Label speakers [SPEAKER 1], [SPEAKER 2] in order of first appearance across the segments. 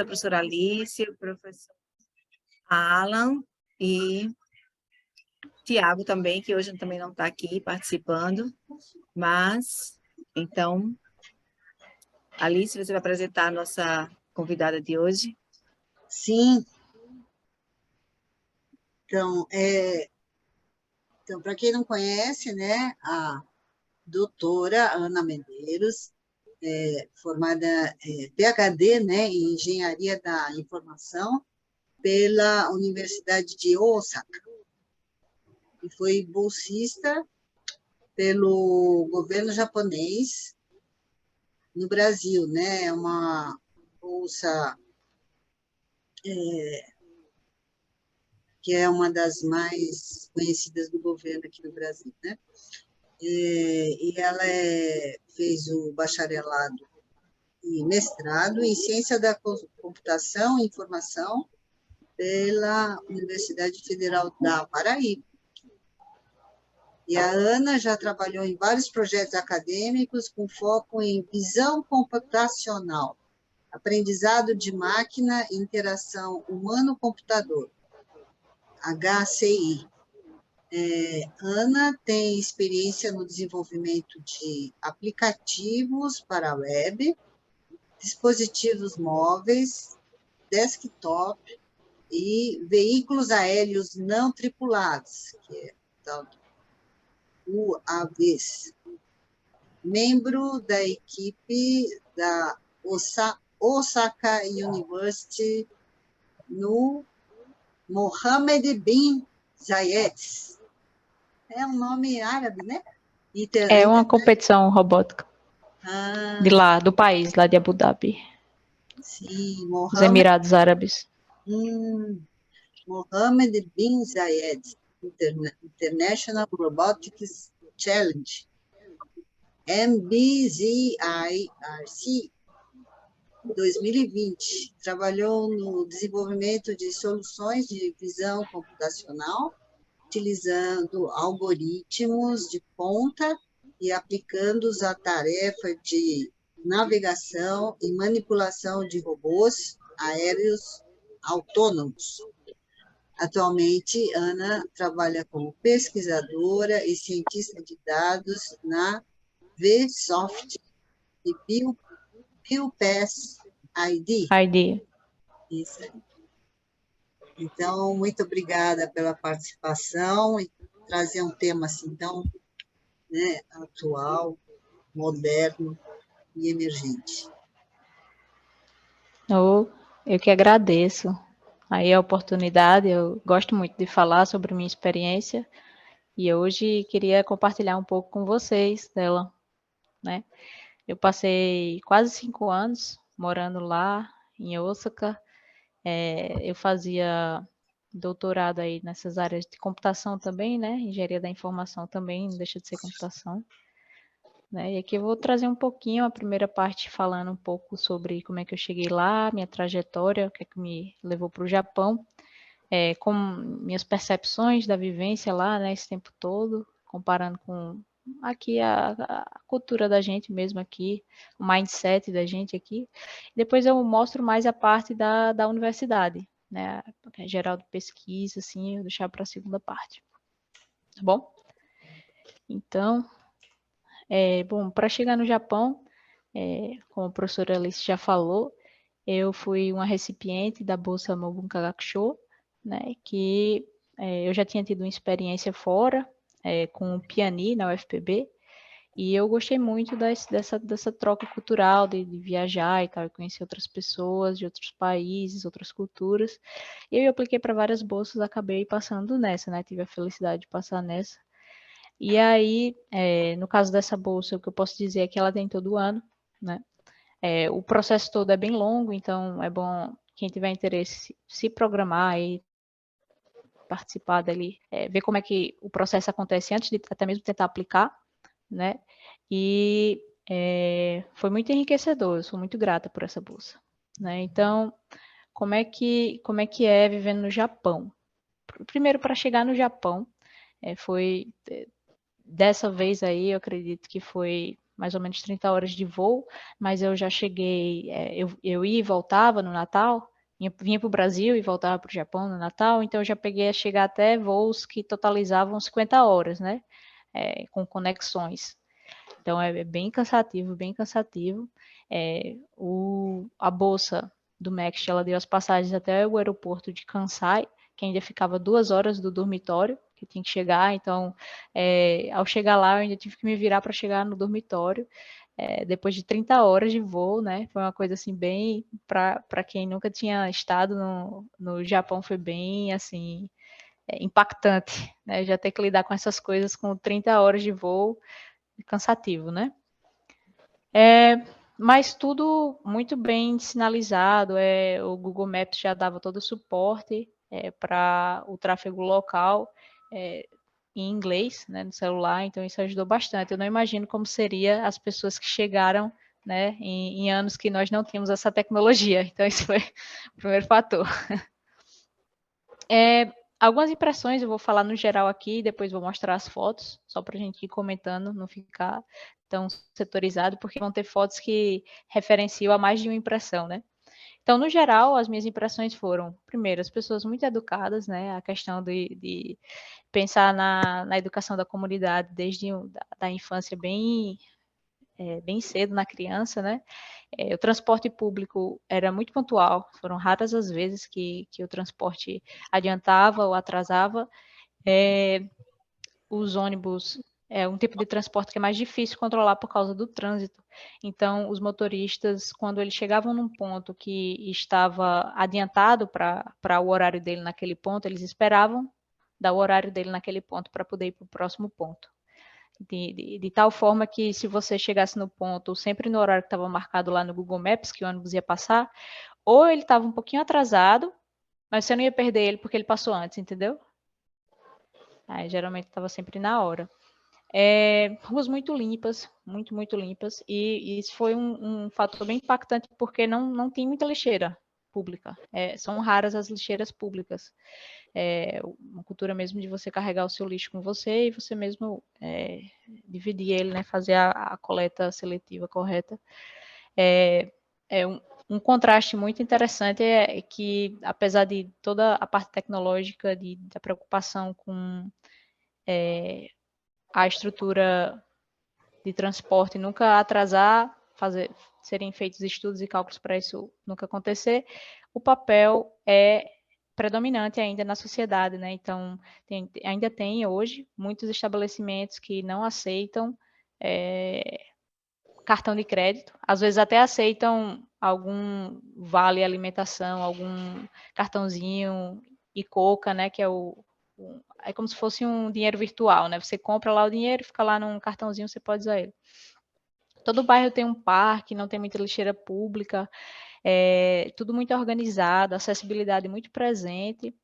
[SPEAKER 1] a professora Alice, o professor Alan e Tiago também, que hoje também não está aqui participando, mas, então, Alice, você vai apresentar a nossa convidada de hoje?
[SPEAKER 2] Sim. Então, para quem não conhece, né, a doutora Ana Medeiros, formada PhD, né, em Engenharia da Informação pela Universidade de Osaka, e foi bolsista pelo governo japonês no Brasil, né, uma bolsa que é uma das mais conhecidas do governo aqui no Brasil, né? E ela fez o bacharelado e mestrado em Ciência da Computação e Informação pela Universidade Federal da Paraíba. E a Ana já trabalhou em vários projetos acadêmicos com foco em visão computacional, aprendizado de máquina e interação humano-computador, HCI. Ana tem experiência no desenvolvimento de aplicativos para web, dispositivos móveis, desktop e veículos aéreos não tripulados, que é tal UAVs. Membro da equipe da Osaka University no Mohammed bin Zayed. É um nome árabe, né?
[SPEAKER 3] É uma competição robótica de lá, do país, lá de Abu Dhabi.
[SPEAKER 2] Sim,
[SPEAKER 3] os Emirados Árabes.
[SPEAKER 2] Mohammed bin Zayed International Robotics Challenge, MBZIRC 2020. Trabalhou no desenvolvimento de soluções de visão computacional, utilizando algoritmos de ponta e aplicando-os à tarefa de navegação e manipulação de robôs aéreos autônomos. Atualmente, Ana trabalha como pesquisadora e cientista de dados na Vsoft e BioPass ID. Isso aí. Então, muito obrigada pela participação e trazer um tema assim tão, né, atual, moderno e emergente.
[SPEAKER 3] Eu que agradeço aí a oportunidade. Eu gosto muito de falar sobre minha experiência e hoje queria compartilhar um pouco com vocês dela, né? Eu passei quase 5 anos morando lá em Osaka. Eu fazia doutorado aí nessas áreas de computação também, né? Engenharia da informação também, não deixa de ser computação. Né? E aqui eu vou trazer um pouquinho a primeira parte falando um pouco sobre como é que eu cheguei lá, minha trajetória, o que é que me levou para o Japão, como minhas percepções da vivência lá, né, esse tempo todo, comparando com aqui a cultura da gente mesmo aqui, o mindset da gente aqui. Depois eu mostro mais a parte da universidade, né, geral de pesquisa, assim, eu vou deixar para a segunda parte. Tá bom? Então, bom, para chegar no Japão, como a professora Alice já falou, eu fui uma recipiente da Bolsa Mogun Kagakusho, né, que eu já tinha tido uma experiência fora, com o Piani na UFPB, e eu gostei muito dessa troca cultural, de viajar e tal, conhecer outras pessoas de outros países, outras culturas. E eu apliquei para várias bolsas, acabei passando nessa, né, tive a felicidade de passar nessa. E aí, no caso dessa bolsa, o que eu posso dizer é que ela tem todo ano, né? O processo todo é bem longo, então é bom quem tiver interesse se programar e participar dele, ver como é que o processo acontece antes de até mesmo tentar aplicar, né? E foi muito enriquecedor, eu sou muito grata por essa bolsa, né? Então, como é que é vivendo no Japão? Primeiro, para chegar no Japão, foi dessa vez aí, eu acredito que foi mais ou menos 30 horas de voo, mas eu já cheguei, eu ia e voltava no Natal, vinha para o Brasil e voltava para o Japão no Natal, então eu já peguei a chegar até voos que totalizavam 50 horas, né? Com conexões. Então é bem cansativo, bem cansativo. A bolsa do Next, ela deu as passagens até o aeroporto de Kansai, que ainda ficava 2 horas do dormitório, que tinha que chegar. Então, ao chegar lá, eu ainda tive que me virar para chegar no dormitório. Depois de 30 horas de voo, né? Foi uma coisa assim, bem. Para quem nunca tinha estado no Japão, foi bem assim. Impactante, né? Já ter que lidar com essas coisas com 30 horas de voo, cansativo, né? Mas tudo muito bem sinalizado. O Google Maps já dava todo o suporte para o tráfego local em inglês, né, no celular, então isso ajudou bastante. Eu não imagino como seria as pessoas que chegaram, né, em anos que nós não tínhamos essa tecnologia. Então esse foi o primeiro fator. Algumas impressões eu vou falar no geral aqui, depois vou mostrar as fotos, só para a gente ir comentando, não ficar tão setorizado, porque vão ter fotos que referenciam a mais de uma impressão, né? Então, no geral, as minhas impressões foram, primeiro, as pessoas muito educadas, né? A questão de pensar na educação da comunidade desde da infância bem cedo na criança, né? O transporte público era muito pontual, foram raras as vezes que o transporte adiantava ou atrasava. Os ônibus é um tipo de transporte que é mais difícil controlar por causa do trânsito. Então, os motoristas, quando eles chegavam num ponto que estava adiantado para o horário dele naquele ponto, eles esperavam dar o horário dele naquele ponto para poder ir para o próximo ponto. De tal forma que se você chegasse no ponto sempre no horário que estava marcado lá no Google Maps, que o ônibus ia passar, ou ele estava um pouquinho atrasado, mas você não ia perder ele porque ele passou antes, entendeu? Aí, geralmente estava sempre na hora. Ruas muito limpas, muito limpas, e isso foi um fator bem impactante porque não tem muita lixeira pública. São raras as lixeiras públicas. Uma cultura mesmo de você carregar o seu lixo com você e você mesmo dividir ele, né, fazer a coleta seletiva correta. Um contraste muito interessante que, apesar de toda a parte tecnológica, da preocupação com a estrutura de transporte nunca atrasar, serem feitos estudos e cálculos para isso nunca acontecer, o papel é predominante ainda na sociedade, né? Então, ainda tem hoje muitos estabelecimentos que não aceitam cartão de crédito, às vezes até aceitam algum vale alimentação, algum cartãozinho e coca, né? Que é como se fosse um dinheiro virtual, né? Você compra lá o dinheiro, fica lá num cartãozinho, você pode usar ele. Todo bairro tem um parque, não tem muita lixeira pública, tudo muito organizado, acessibilidade muito presente.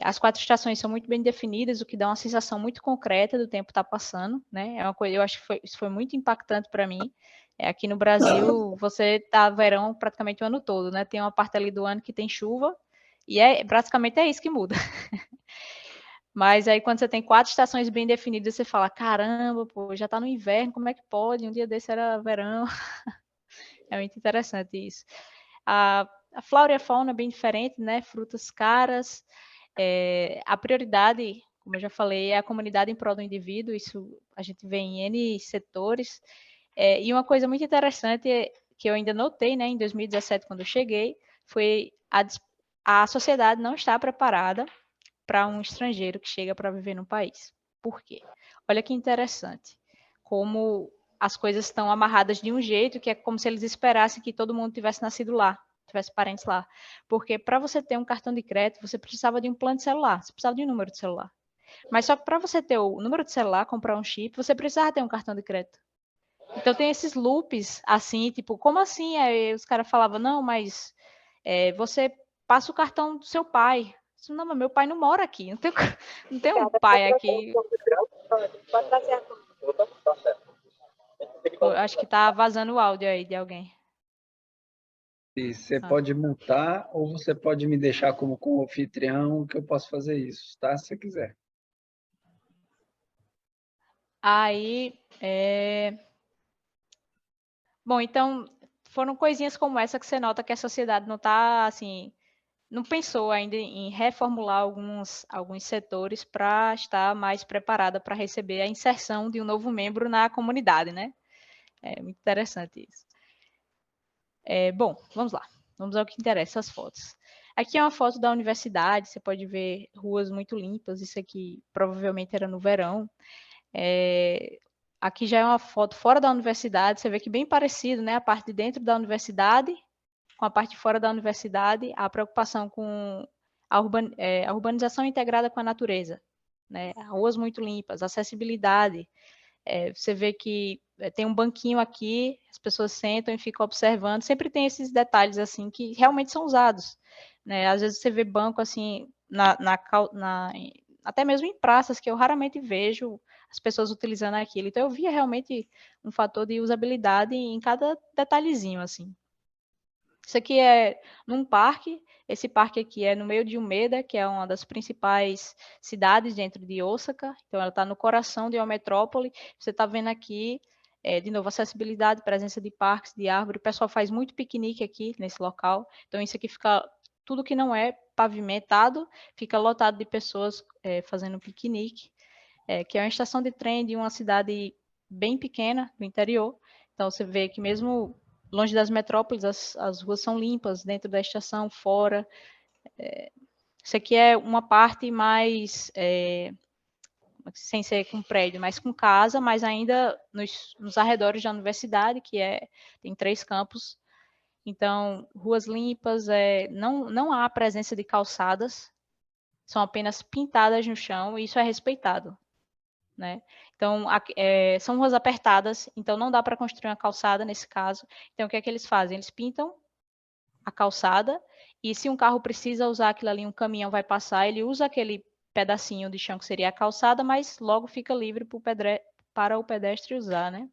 [SPEAKER 3] As 4 estações são muito bem definidas, o que dá uma sensação muito concreta do tempo estar passando, né? É uma coisa, eu acho que isso foi muito impactante para mim. Aqui no Brasil, você tá verão praticamente o ano todo, né? Tem uma parte ali do ano que tem chuva, e praticamente é isso que muda. Mas aí quando você tem 4 estações bem definidas, você fala, caramba, pô, já tá no inverno, como é que pode? Um dia desse era verão. É muito interessante isso. A flora e a fauna é bem diferente, né? Frutas caras. A prioridade, como eu já falei, é a comunidade em prol do indivíduo. Isso a gente vê em N setores. E uma coisa muito interessante que eu ainda notei, né, em 2017, quando eu cheguei, foi a sociedade não estar preparada para um estrangeiro que chega para viver no país. Por quê? Olha que interessante. Como as coisas estão amarradas de um jeito que é como se eles esperassem que todo mundo tivesse nascido lá, tivesse parentes lá. Porque para você ter um cartão de crédito, você precisava de um plano de celular, você precisava de um número de celular. Mas só que para você ter o número de celular, comprar um chip, você precisava ter um cartão de crédito. Então tem esses loops assim, tipo, como assim? Aí os caras falavam, não, mas você passa o cartão do seu pai. Não, mas meu pai não mora aqui, não tem um pai aqui. Eu acho que tá vazando o áudio aí de alguém.
[SPEAKER 4] E você pode multar ou você pode me deixar como anfitrião que eu posso fazer isso, tá? Se você quiser.
[SPEAKER 3] Aí, Bom, então, foram coisinhas como essa que você nota que a sociedade não está, assim, não pensou ainda em reformular alguns setores para estar mais preparada para receber a inserção de um novo membro na comunidade, né? É muito interessante isso. Bom, vamos lá. Vamos ao que interessa, as fotos. Aqui é uma foto da universidade, você pode ver ruas muito limpas, isso aqui provavelmente era no verão. Aqui já é uma foto fora da universidade, você vê que bem parecido, né? A parte de dentro da universidade com a parte de fora da universidade, a preocupação com a urbanização integrada com a natureza, né? Ruas muito limpas, acessibilidade. Você vê que tem um banquinho aqui, as pessoas sentam e ficam observando. Sempre tem esses detalhes assim que realmente são usados, né? Às vezes você vê banco assim até mesmo em praças que eu raramente vejo as pessoas utilizando aquilo. Então eu via realmente um fator de usabilidade em cada detalhezinho assim. Isso aqui é num parque. Esse parque aqui é no meio de Umeda, que é uma das principais cidades dentro de Osaka. Então, ela está no coração de uma metrópole. Você está vendo aqui, de novo, acessibilidade, presença de parques, de árvore. O pessoal faz muito piquenique aqui nesse local. Então, isso aqui fica, tudo que não é pavimentado, fica lotado de pessoas fazendo piquenique, que é uma estação de trem de uma cidade bem pequena, do interior. Então, você vê que mesmo longe das metrópoles, as ruas são limpas, dentro da estação, fora. Isso aqui é uma parte mais, sem ser com prédio, mas com casa, mas ainda nos arredores da universidade, que tem 3 campos. Então, ruas limpas, não há presença de calçadas, são apenas pintadas no chão, e isso é respeitado, né? Então, são ruas apertadas, então não dá para construir uma calçada nesse caso. Então, o que é que eles fazem? Eles pintam a calçada, e se um carro precisa usar aquilo ali, um caminhão vai passar, ele usa aquele pedacinho de chão que seria a calçada, mas logo fica livre para o pedestre usar, né?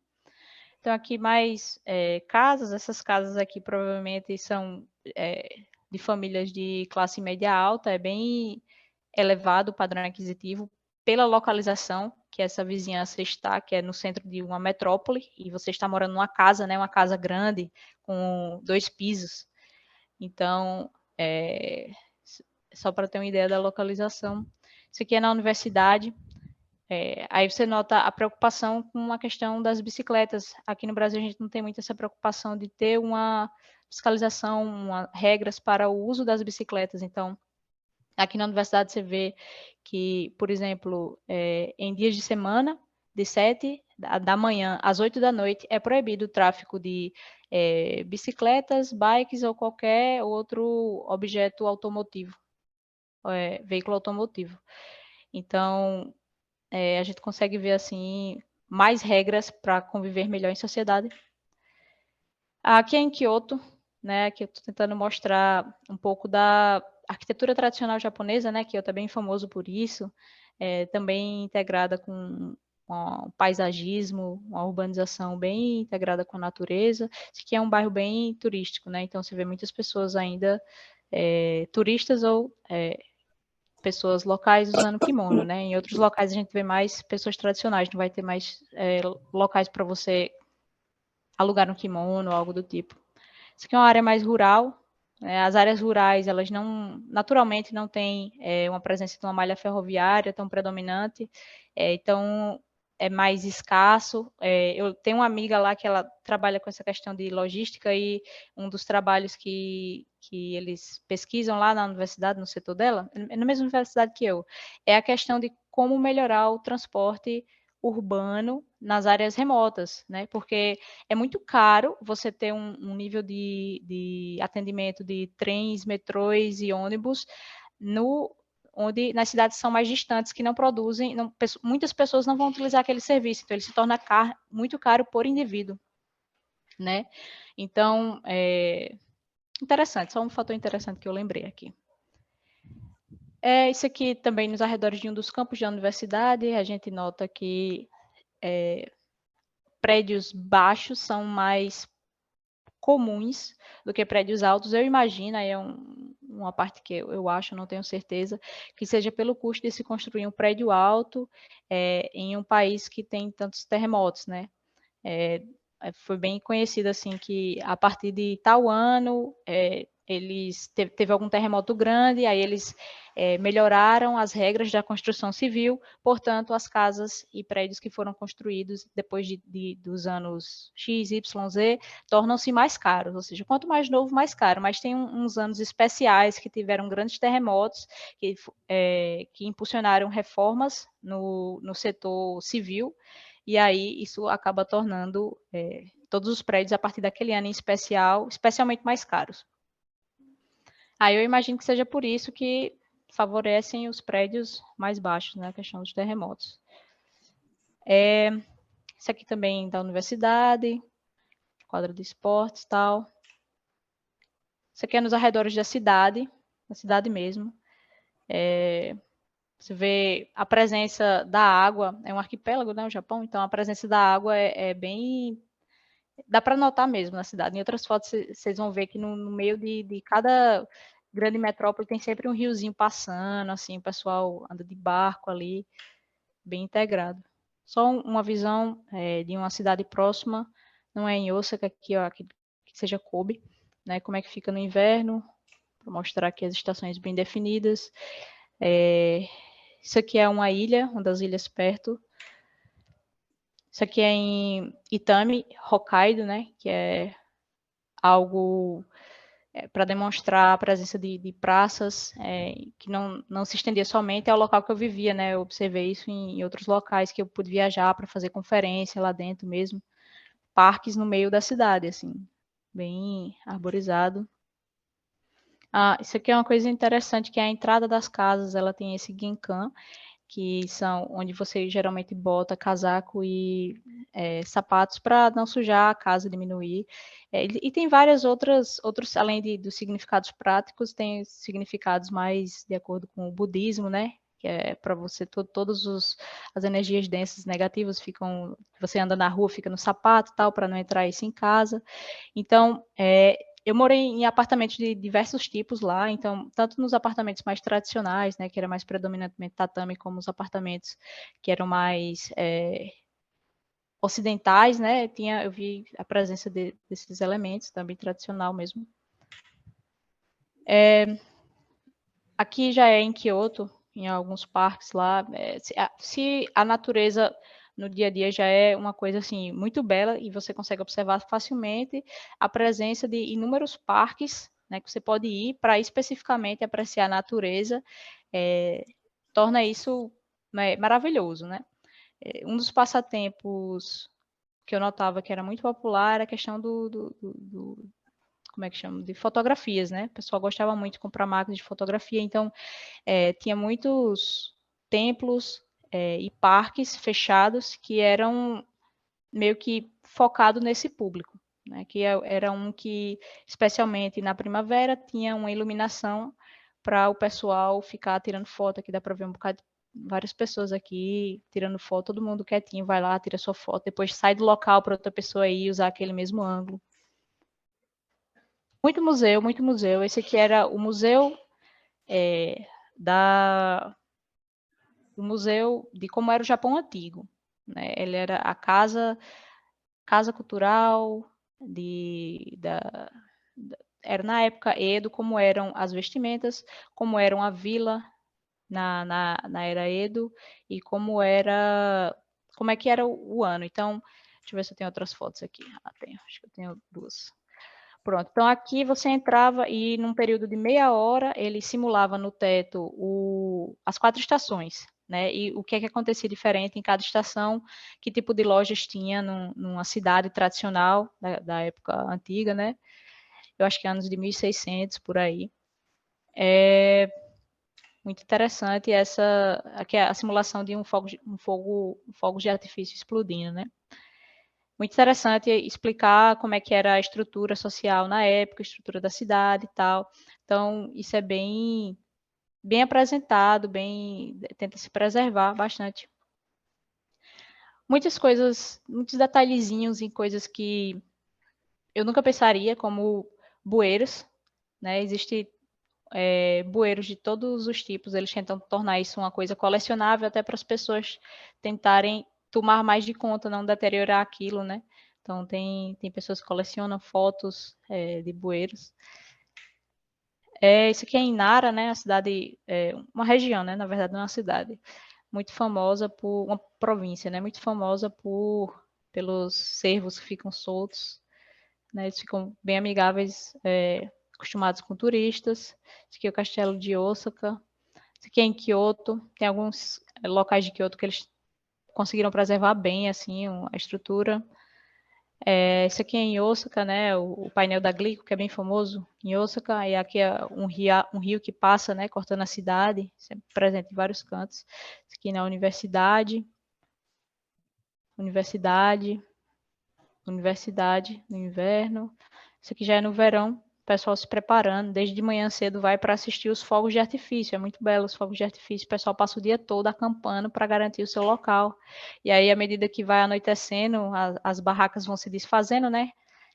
[SPEAKER 3] Então, aqui mais casas, essas casas aqui provavelmente são de famílias de classe média alta, é bem elevado o padrão aquisitivo pela localização que essa vizinhança está, que é no centro de uma metrópole, e você está morando numa casa, né, uma casa grande, com 2 pisos. Então, só para ter uma ideia da localização. Isso aqui é na universidade. Aí você nota a preocupação com a questão das bicicletas. Aqui no Brasil a gente não tem muito essa preocupação de ter uma fiscalização, regras para o uso das bicicletas. Então, aqui na universidade você vê que, por exemplo, em dias de semana, de 7 da manhã às 8 da noite, é proibido o tráfego de bicicletas, bikes ou qualquer outro objeto automotivo, veículo automotivo. Então, a gente consegue ver, assim, mais regras para conviver melhor em sociedade. Aqui é em Kyoto, né, que eu estou tentando mostrar um pouco da arquitetura tradicional japonesa, né, Kyoto é bem famoso por isso, também integrada com um paisagismo, uma urbanização bem integrada com a natureza. Isso aqui é um bairro bem turístico, né, então você vê muitas pessoas ainda turistas ou pessoas locais usando kimono, né, em outros locais a gente vê mais pessoas tradicionais, não vai ter mais locais para você alugar um kimono ou algo do tipo. Isso aqui é uma área mais rural. As áreas rurais, elas naturalmente não têm uma presença de uma malha ferroviária tão predominante, então é mais escasso. Eu tenho uma amiga lá que ela trabalha com essa questão de logística, e um dos trabalhos que eles pesquisam lá na universidade, no setor dela, na mesma universidade que eu, é a questão de como melhorar o transporte urbano nas áreas remotas, né? Porque é muito caro você ter um nível de atendimento de trens, metrôs e ônibus onde nas cidades são mais distantes, que não produzem, muitas pessoas não vão utilizar aquele serviço, então ele se torna muito caro por indivíduo, né? Então, interessante, só um fator interessante que eu lembrei aqui. Isso aqui também nos arredores de um dos campos da universidade, a gente nota que prédios baixos são mais comuns do que prédios altos. Eu imagino, aí é uma parte que eu acho, não tenho certeza, que seja pelo custo de se construir um prédio alto em um país que tem tantos terremotos, né? foi bem conhecido, assim, que a partir de tal ano, teve algum terremoto grande, aí eles melhoraram as regras da construção civil, portanto, as casas e prédios que foram construídos depois dos anos X, Y, Z, tornam-se mais caros, ou seja, quanto mais novo, mais caro, mas tem uns anos especiais que tiveram grandes terremotos, que impulsionaram reformas no setor civil, e aí isso acaba tornando todos os prédios, a partir daquele ano em especial, especialmente mais caros. Aí eu imagino que seja por isso que favorecem os prédios mais baixos, né, a questão dos terremotos. Isso aqui também da universidade, quadra de esportes e tal. Isso aqui é nos arredores da cidade mesmo. Você vê a presença da água, é um arquipélago, né, o Japão, então a presença da água é bem... Dá para notar mesmo na cidade. Em outras fotos vocês vão ver que no meio de cada grande metrópole tem sempre um riozinho passando, assim, o pessoal anda de barco ali, bem integrado. Só uma visão de uma cidade próxima, não é em Osaka, aqui, ó, que seja Kobe, né, como é que fica no inverno, para mostrar aqui as estações bem definidas. Isso aqui é uma ilha, uma das ilhas perto. Isso aqui é em Itami, Hokkaido, né, que é algo para demonstrar a presença de praças que não se estendia somente ao local que eu vivia, né? Eu observei isso em outros locais que eu pude viajar para fazer conferência lá dentro mesmo, parques no meio da cidade, assim, bem arborizado. Isso aqui é uma coisa interessante, que é a entrada das casas, ela tem esse genkan, que são onde você geralmente bota casaco e sapatos para não sujar a casa, diminuir. E tem várias outros, além dos significados práticos, tem significados mais de acordo com o budismo, né? Que é para você, todas as energias densas negativas ficam, você anda na rua, fica no sapato, tal, para não entrar isso em casa. Então, eu morei em apartamentos de diversos tipos lá, então, tanto nos apartamentos mais tradicionais, né, que era mais predominantemente tatame, como os apartamentos que eram mais ocidentais, né, eu vi a presença desses elementos, também tradicional mesmo. Aqui já é em Kyoto, em alguns parques lá, se a natureza no dia a dia já é uma coisa assim muito bela e você consegue observar facilmente a presença de inúmeros parques, né, que você pode ir para especificamente apreciar a natureza, torna isso, né, maravilhoso, né? Um dos passatempos que eu notava que era muito popular era a questão como é que chama? De fotografias, né? O pessoal gostava muito de comprar máquinas de fotografia, então tinha muitos templos e parques fechados que eram meio que focados nesse público, né? Que era um que, especialmente na primavera, tinha uma iluminação para o pessoal ficar tirando foto. Aqui dá para ver um bocado de várias pessoas aqui tirando foto, todo mundo quietinho, vai lá, tira sua foto, depois sai do local para outra pessoa ir usar aquele mesmo ângulo. Muito museu, muito museu. Esse aqui era o museu o museu de como era o Japão antigo, né? Ele era a casa cultural era na época Edo, como eram as vestimentas, como eram a vila na era Edo e como é que era o ano. Então, deixa eu ver se eu tenho outras fotos aqui. Tenho, acho que eu tenho duas. Pronto, então aqui você entrava e num período de meia hora ele simulava no teto as 4 estações, né? E o que é que acontecia diferente em cada estação, que tipo de lojas tinha numa cidade tradicional da época antiga, né? Eu acho que anos de 1600 por aí. Muito interessante aqui é a simulação de um fogo de artifício explodindo, né? Muito interessante explicar como é que era a estrutura social na época, a estrutura da cidade e tal. Então, isso é bem apresentado, tenta se preservar bastante. Muitas coisas, muitos detalhezinhos em coisas que eu nunca pensaria, como bueiros, né? Existem bueiros de todos os tipos, eles tentam tornar isso uma coisa colecionável até para as pessoas tentarem tomar mais de conta, não deteriorar aquilo, né? Então, tem pessoas que colecionam fotos de bueiros. Isso aqui é em Nara, né? A cidade, uma região, né? Na verdade, não é uma cidade. Muito famosa por, uma província, né? Muito famosa pelos cervos que ficam soltos, né? Eles ficam bem amigáveis, acostumados com turistas. Esse aqui é o castelo de Osaka. Esse aqui é em Kyoto. Tem alguns locais de Kyoto que eles conseguiram preservar bem, assim, a estrutura. Esse aqui é em Osaka, né? O painel da Glico, que é bem famoso em Osaka. E aqui é um rio que passa, né? Cortando a cidade. Sempre presente em vários cantos. Esse aqui na universidade. Universidade no inverno. Isso aqui já é no verão, o pessoal se preparando, desde de manhã cedo vai para assistir os fogos de artifício, é muito belo os fogos de artifício, o pessoal passa o dia todo acampando para garantir o seu local. E aí, à medida que vai anoitecendo, as barracas vão se desfazendo, né?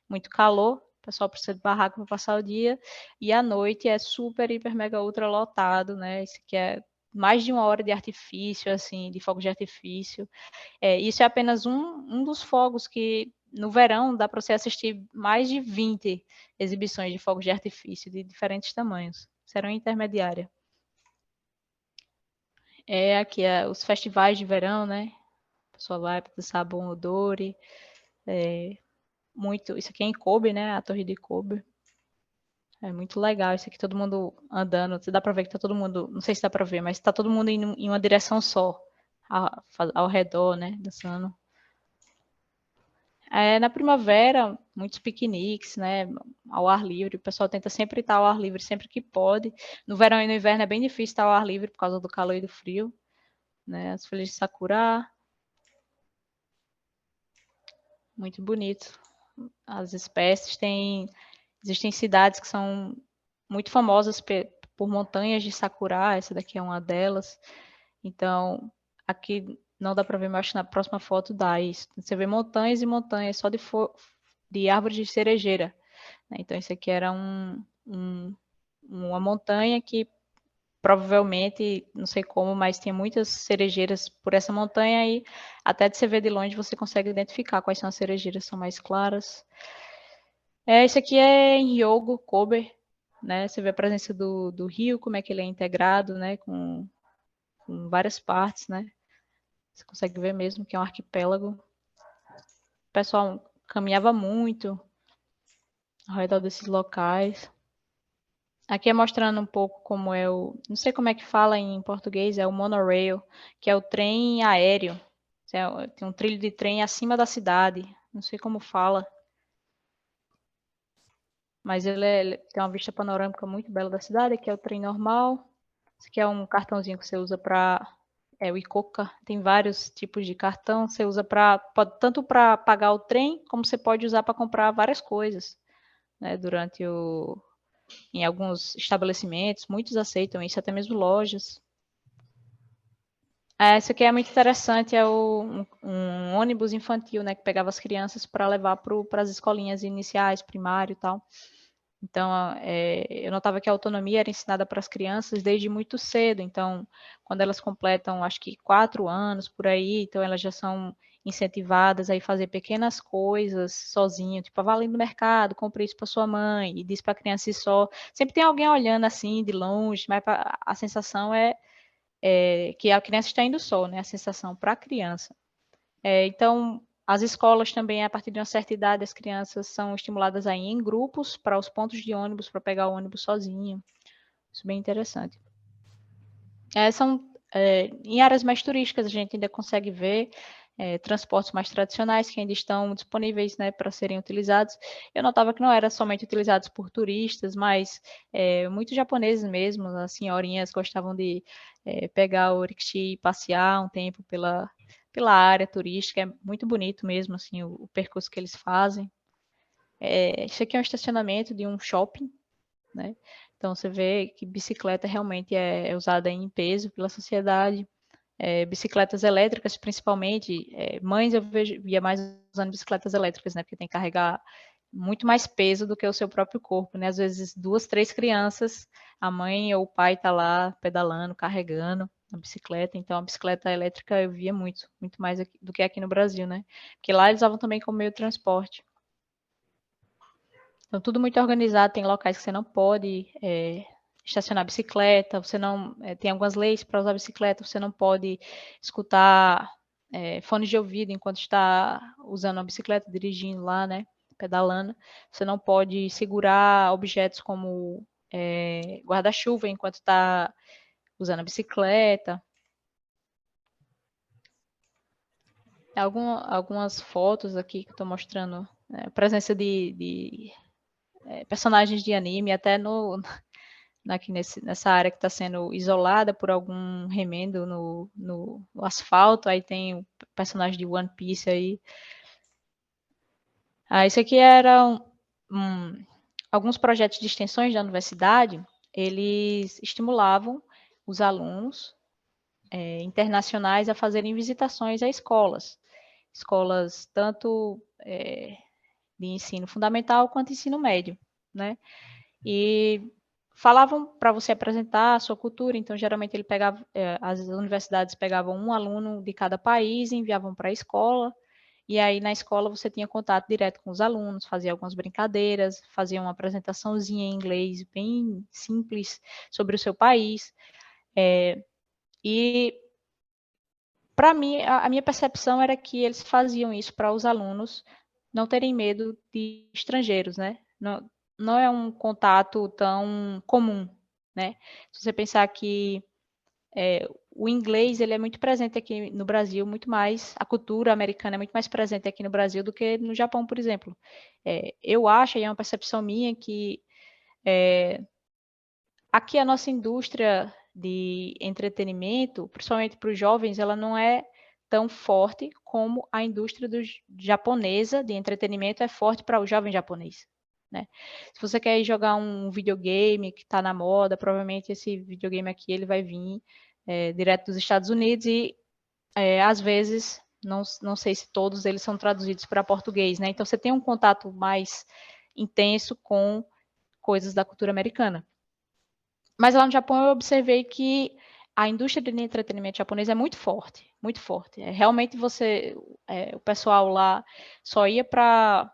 [SPEAKER 3] Muito calor, o pessoal precisa de barraca para passar o dia, e à noite é super, hiper, mega, ultra lotado, né? Isso aqui é mais de 1 hora de artifício, assim, de fogos de artifício. Isso é apenas um dos fogos que, no verão, dá para você assistir mais de 20 exibições de fogos de artifício de diferentes tamanhos. Serão intermediária. Aqui os festivais de verão, né? A pessoa vai para dançar Bon Odori. Isso aqui é em Kobe, né? A Torre de Kobe. É muito legal. Isso aqui todo mundo andando. Dá para ver que tá todo mundo. Não sei se dá para ver, mas tá todo mundo em uma direção só. Ao redor, né? Dançando. Na primavera, muitos piqueniques, né, ao ar livre. O pessoal tenta sempre estar ao ar livre sempre que pode. No verão e no inverno é bem difícil estar ao ar livre por causa do calor e do frio, né? As folhas de sakura, muito bonito. As espécies existem cidades que são muito famosas por montanhas de sakura. Essa daqui é uma delas. Então, aqui não dá para ver, mas acho que na próxima foto dá isso. Você vê montanhas e montanhas só de árvores de cerejeira. Então, isso aqui era uma montanha que provavelmente, não sei como, mas tem muitas cerejeiras por essa montanha e até de você ver de longe você consegue identificar quais são as cerejeiras, são mais claras. Isso aqui é em Hyogo, Kobe, né? Você vê a presença do rio, como é que ele é integrado, né? Com várias partes, né? Você consegue ver mesmo que é um arquipélago. O pessoal caminhava muito ao redor desses locais. Aqui é mostrando um pouco como é não sei como é que fala em português, é o monorail, que é o trem aéreo. Tem um trilho de trem acima da cidade. Não sei como fala. Mas ele tem uma vista panorâmica muito bela da cidade. Aqui é o trem normal. Esse aqui é um cartãozinho que você usa para... o Icoca. Tem vários tipos de cartão. Você usa tanto para pagar o trem, como você pode usar para comprar várias coisas, né, em alguns estabelecimentos, muitos aceitam isso, até mesmo lojas. Esse aqui é muito interessante, é um ônibus infantil, né, que pegava as crianças para levar para as escolinhas iniciais, primário e tal. Então, eu notava que a autonomia era ensinada para as crianças desde muito cedo. Então, quando elas completam, acho que 4 anos, por aí, então elas já são incentivadas a ir fazer pequenas coisas sozinha, tipo, vá ali no mercado, compre isso para sua mãe, e diz para a criança ir só. Sempre tem alguém olhando assim, de longe, mas a sensação é que a criança está indo só, né? A sensação para a criança. Então, as escolas também, a partir de uma certa idade, as crianças são estimuladas a ir em grupos para os pontos de ônibus, para pegar o ônibus sozinho. Isso é bem interessante. Em áreas mais turísticas, a gente ainda consegue ver transportes mais tradicionais que ainda estão disponíveis, né, para serem utilizados. Eu notava que não eram somente utilizados por turistas, mas muitos japoneses mesmo, as senhorinhas gostavam de pegar o rickshaw e passear um tempo pela área turística. É muito bonito mesmo, assim, o percurso que eles fazem. Isso aqui é um estacionamento de um shopping, né? Então, você vê que bicicleta realmente é usada em peso pela sociedade. Bicicletas elétricas, principalmente. Mães eu via mais usando bicicletas elétricas, né? Porque tem que carregar muito mais peso do que o seu próprio corpo, né? Às vezes 2, 3 crianças, a mãe ou o pai está lá pedalando, carregando. na bicicleta. Então, a bicicleta elétrica eu via muito mais do que aqui no Brasil, né? Porque lá eles usavam também como meio de transporte. Então, tudo muito organizado, tem locais que você não pode estacionar bicicleta, você não tem algumas leis para usar bicicleta, você não pode escutar fones de ouvido enquanto está usando a bicicleta, dirigindo lá, né, pedalando. Você não pode segurar objetos como guarda-chuva enquanto está usando a bicicleta. Algumas fotos aqui que estou mostrando a presença de personagens de anime, até aqui nessa área que está sendo isolada por algum remendo no asfalto, aí tem o personagem de One Piece aí. Isso aqui eram alguns projetos de extensões da universidade, eles estimulavam os alunos internacionais a fazerem visitações a escolas tanto de ensino fundamental quanto ensino médio, né? E falavam para você apresentar a sua cultura, então geralmente ele pegava, as universidades pegavam um aluno de cada país e enviavam para a escola, e aí na escola você tinha contato direto com os alunos, fazia algumas brincadeiras, fazia uma apresentaçãozinha em inglês bem simples sobre o seu país, e para mim, a minha percepção era que eles faziam isso para os alunos não terem medo de estrangeiros, né? Não é um contato tão comum, né? Se você pensar que o inglês ele é muito presente aqui no Brasil, muito mais, a cultura americana é muito mais presente aqui no Brasil do que no Japão, por exemplo. Eu acho, e é uma percepção minha, que aqui a nossa indústria de entretenimento, principalmente para os jovens, ela não é tão forte como a indústria japonesa de entretenimento é forte para o jovem japonês. Né? Se você quer jogar um videogame que está na moda, provavelmente esse videogame aqui ele vai vir direto dos Estados Unidos e às vezes, não sei se todos eles são traduzidos para português, né? Então você tem um contato mais intenso com coisas da cultura americana. Mas lá no Japão eu observei que a indústria de entretenimento japonesa é muito forte, muito forte. Realmente o pessoal lá só ia para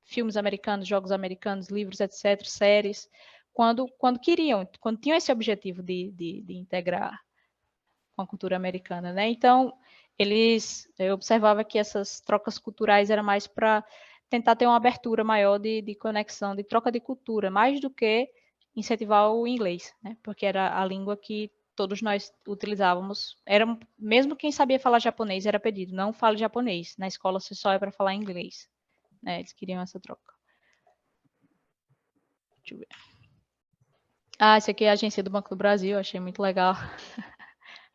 [SPEAKER 3] filmes americanos, jogos americanos, livros, etc., séries, quando queriam, quando tinham esse objetivo de integrar com a cultura americana, né? Então, eu observava que essas trocas culturais eram mais para tentar ter uma abertura maior de conexão, de troca de cultura, mais do que incentivar o inglês, né? Porque era a língua que todos nós utilizávamos. Mesmo quem sabia falar japonês era pedido, não fale japonês. Na escola você só é para falar inglês. Né? Eles queriam essa troca. Deixa eu ver. Esse aqui é a agência do Banco do Brasil, achei muito legal.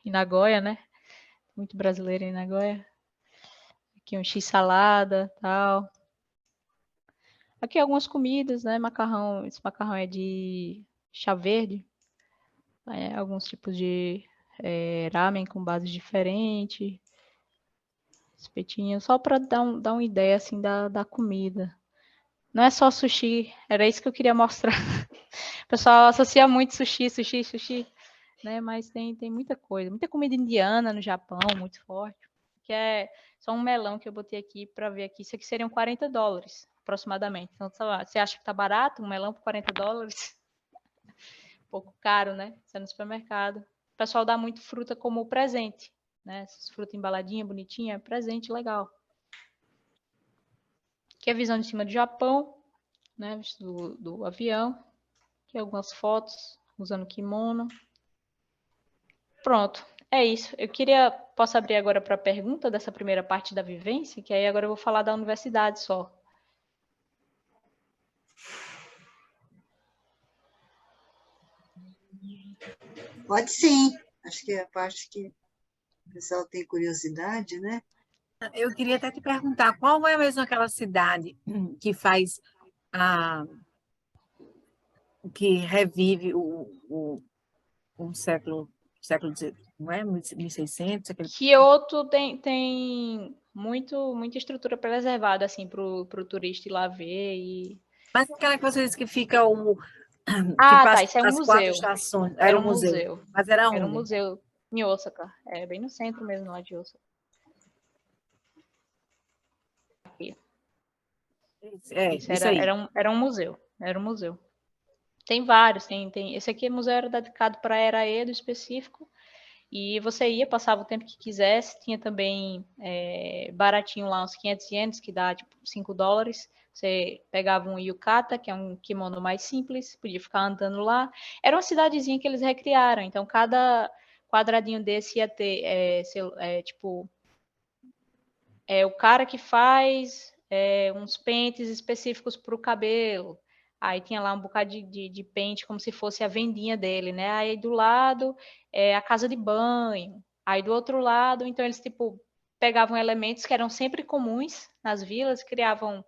[SPEAKER 3] Em Nagoya, né? Muito brasileiro em Nagoya. Aqui um x-salada, tal. Aqui algumas comidas, né? Macarrão, esse macarrão é de chá verde. Alguns tipos de ramen com bases diferentes. Espetinho, só para dar uma ideia assim da comida. Não é só sushi, era isso que eu queria mostrar. O pessoal associa muito sushi, né? Mas tem muita coisa, muita comida indiana no Japão, muito forte. Que é só um melão que eu botei aqui para ver aqui. Isso aqui seriam $40, aproximadamente. Então, você acha que tá barato um melão por $40? Um pouco caro, né? Você é no supermercado. O pessoal dá muito fruta como presente, né? Essas frutas embaladinha, bonitinha, presente legal. Aqui é a visão de cima do Japão, né? Do avião. Aqui algumas fotos usando kimono. Pronto, é isso. Posso abrir agora para a pergunta dessa primeira parte da vivência, que aí agora eu vou falar da universidade só.
[SPEAKER 2] Pode sim. Acho que é a parte que o pessoal tem curiosidade, né?
[SPEAKER 1] Eu queria até te perguntar, qual é mesmo aquela cidade que faz que revive o século não é? 1600?
[SPEAKER 3] Kyoto tem muita estrutura preservada assim, para o turista ir lá ver.
[SPEAKER 1] Mas aquela que você disse que fica que
[SPEAKER 3] tá,
[SPEAKER 1] passa
[SPEAKER 3] isso é um
[SPEAKER 1] as 4
[SPEAKER 3] museu.
[SPEAKER 1] estações.
[SPEAKER 3] Era
[SPEAKER 1] Era
[SPEAKER 3] um
[SPEAKER 1] um museu.
[SPEAKER 3] museu.
[SPEAKER 1] Mas era
[SPEAKER 3] Era um
[SPEAKER 1] onde?
[SPEAKER 3] museu em Osaka. É bem no centro mesmo, lá de Osaka. Isso
[SPEAKER 1] isso aí.
[SPEAKER 3] era um museu. Era um museu. Tem vários, esse aqui, o museu era dedicado para a era Edo específico, e você ia, passava o tempo que quisesse, tinha também baratinho lá, uns 500 ienes, que dá tipo $5, você pegava um yukata, que é um kimono mais simples, podia ficar andando lá, era uma cidadezinha que eles recriaram, então cada quadradinho desse ia ter, tipo, o cara que faz uns pentes específicos para o cabelo. Aí tinha lá um bocado de pente, como se fosse a vendinha dele, né? Aí do lado a casa de banho. Aí do outro lado, então eles tipo pegavam elementos que eram sempre comuns nas vilas, criavam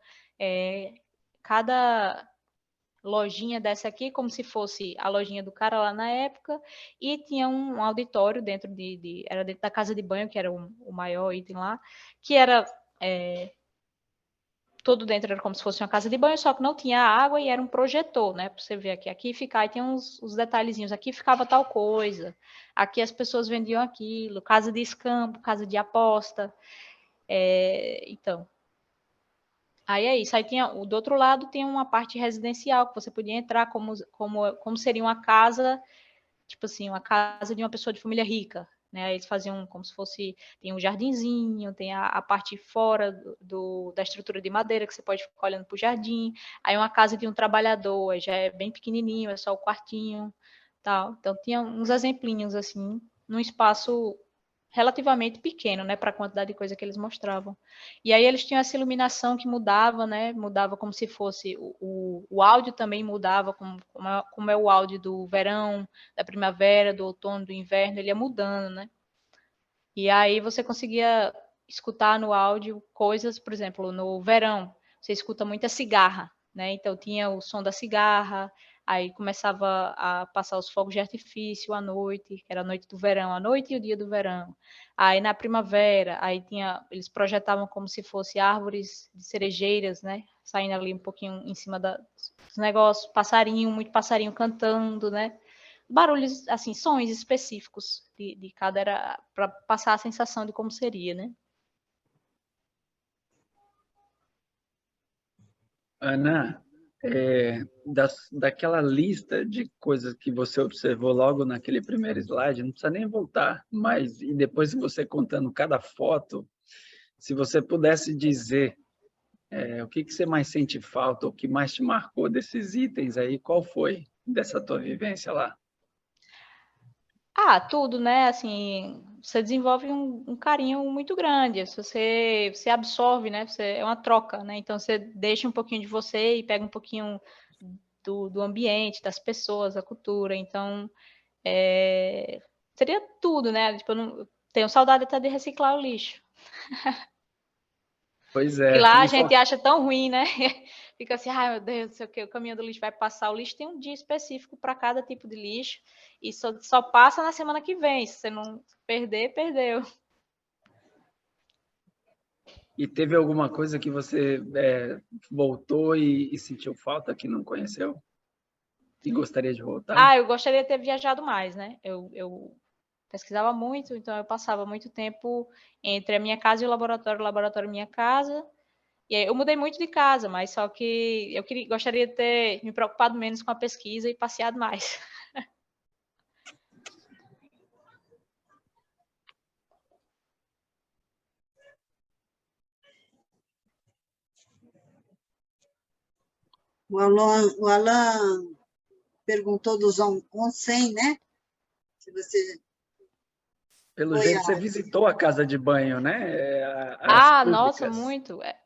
[SPEAKER 3] cada lojinha dessa aqui, como se fosse a lojinha do cara lá na época, e tinha um auditório dentro era dentro da casa de banho, que era o maior item lá, que era tudo dentro era como se fosse uma casa de banho, só que não tinha água e era um projetor, né? Para você ver aqui ficar, e tinha uns detalhezinhos, aqui ficava tal coisa, aqui as pessoas vendiam aquilo, casa de escambo, casa de aposta, então. Aí é isso. Aí tinha, do outro lado tem uma parte residencial que você podia entrar como seria uma casa, tipo assim, uma casa de uma pessoa de família rica, né? Aí eles faziam como se fosse, tem um jardinzinho, tem a parte fora da estrutura de madeira que você pode ficar olhando para o jardim. Aí uma casa de um trabalhador, aí já é bem pequenininho, é só o quartinho, tal. Então tinha uns exemplinhos assim, num espaço relativamente pequeno, né, para a quantidade de coisa que eles mostravam. E aí eles tinham essa iluminação que mudava, né, mudava como se fosse, o áudio também mudava, como é o áudio do verão, da primavera, do outono, do inverno, ele ia mudando, né. E aí você conseguia escutar no áudio coisas, por exemplo, no verão, você escuta muita cigarra, né, então tinha o som da cigarra, aí começava a passar os fogos de artifício à noite, que era a noite do verão, a noite e o dia do verão. Aí na primavera, eles projetavam como se fossem árvores de cerejeiras, né? Saindo ali um pouquinho em cima dos negócios, muito passarinho cantando, né? Barulhos, assim, sons específicos de cada era para passar a sensação de como seria, né?
[SPEAKER 4] Ana, daquela lista de coisas que você observou logo naquele primeiro slide, não precisa nem voltar, mas e depois você contando cada foto, se você pudesse dizer o que você mais sente falta, o que mais te marcou desses itens aí, qual foi dessa tua vivência lá?
[SPEAKER 3] Tudo, né? Assim, você desenvolve um carinho muito grande. Se você absorve, né? É uma troca, né? Então você deixa um pouquinho de você e pega um pouquinho do ambiente, das pessoas, da cultura. Então, seria tudo, né? Tipo, eu não tenho saudade até de reciclar o lixo.
[SPEAKER 4] Pois
[SPEAKER 3] Que
[SPEAKER 4] é,
[SPEAKER 3] lá a
[SPEAKER 4] e
[SPEAKER 3] gente acha tão ruim, né? Fica assim, ai meu Deus, não sei o que, o caminhão do lixo vai passar. O lixo tem um dia específico para cada tipo de lixo e só passa na semana que vem. Se você não perder, perdeu.
[SPEAKER 4] teve alguma coisa que você voltou e sentiu falta que não conheceu? E gostaria de voltar?
[SPEAKER 3] Eu gostaria de ter viajado mais, né? Eu pesquisava muito, então eu passava muito tempo entre a minha casa e o laboratório minha casa. E aí eu mudei muito de casa, mas só que gostaria de ter me preocupado menos com a pesquisa e passeado mais.
[SPEAKER 2] O Alan perguntou dos onsen, né? Se você
[SPEAKER 4] Pelo
[SPEAKER 2] foi
[SPEAKER 4] jeito, você visitou a casa de banho, né? As
[SPEAKER 3] Nossa,
[SPEAKER 4] públicas.
[SPEAKER 3] muito.
[SPEAKER 4] É.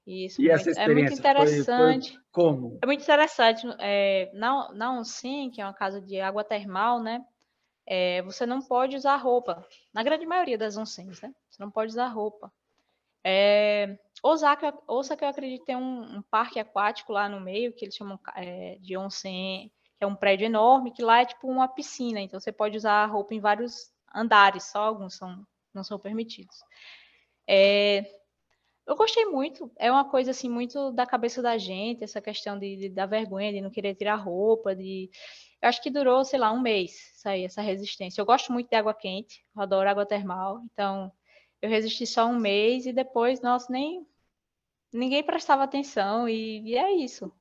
[SPEAKER 3] Isso,
[SPEAKER 4] E essa
[SPEAKER 3] muito. É muito
[SPEAKER 4] experiência foi
[SPEAKER 3] interessante.
[SPEAKER 4] como?
[SPEAKER 3] É muito interessante. Na Onsen, que é uma casa de água termal, né? Você não pode usar roupa. Na grande maioria das onsens, né? Você não pode usar roupa. Osaka, eu acredito que tem um parque aquático lá no meio, que eles chamam de onsen, que é um prédio enorme, que lá é tipo uma piscina. Então você pode usar a roupa em vários andares, só alguns não são permitidos. Eu gostei muito. É uma coisa assim muito da cabeça da gente, essa questão da vergonha, de não querer tirar roupa, de. Eu acho que durou, sei lá, um mês isso aí, essa resistência. Eu gosto muito de água quente, eu adoro água termal, então eu resisti só um mês e depois, nossa, nem ninguém prestava atenção e é isso.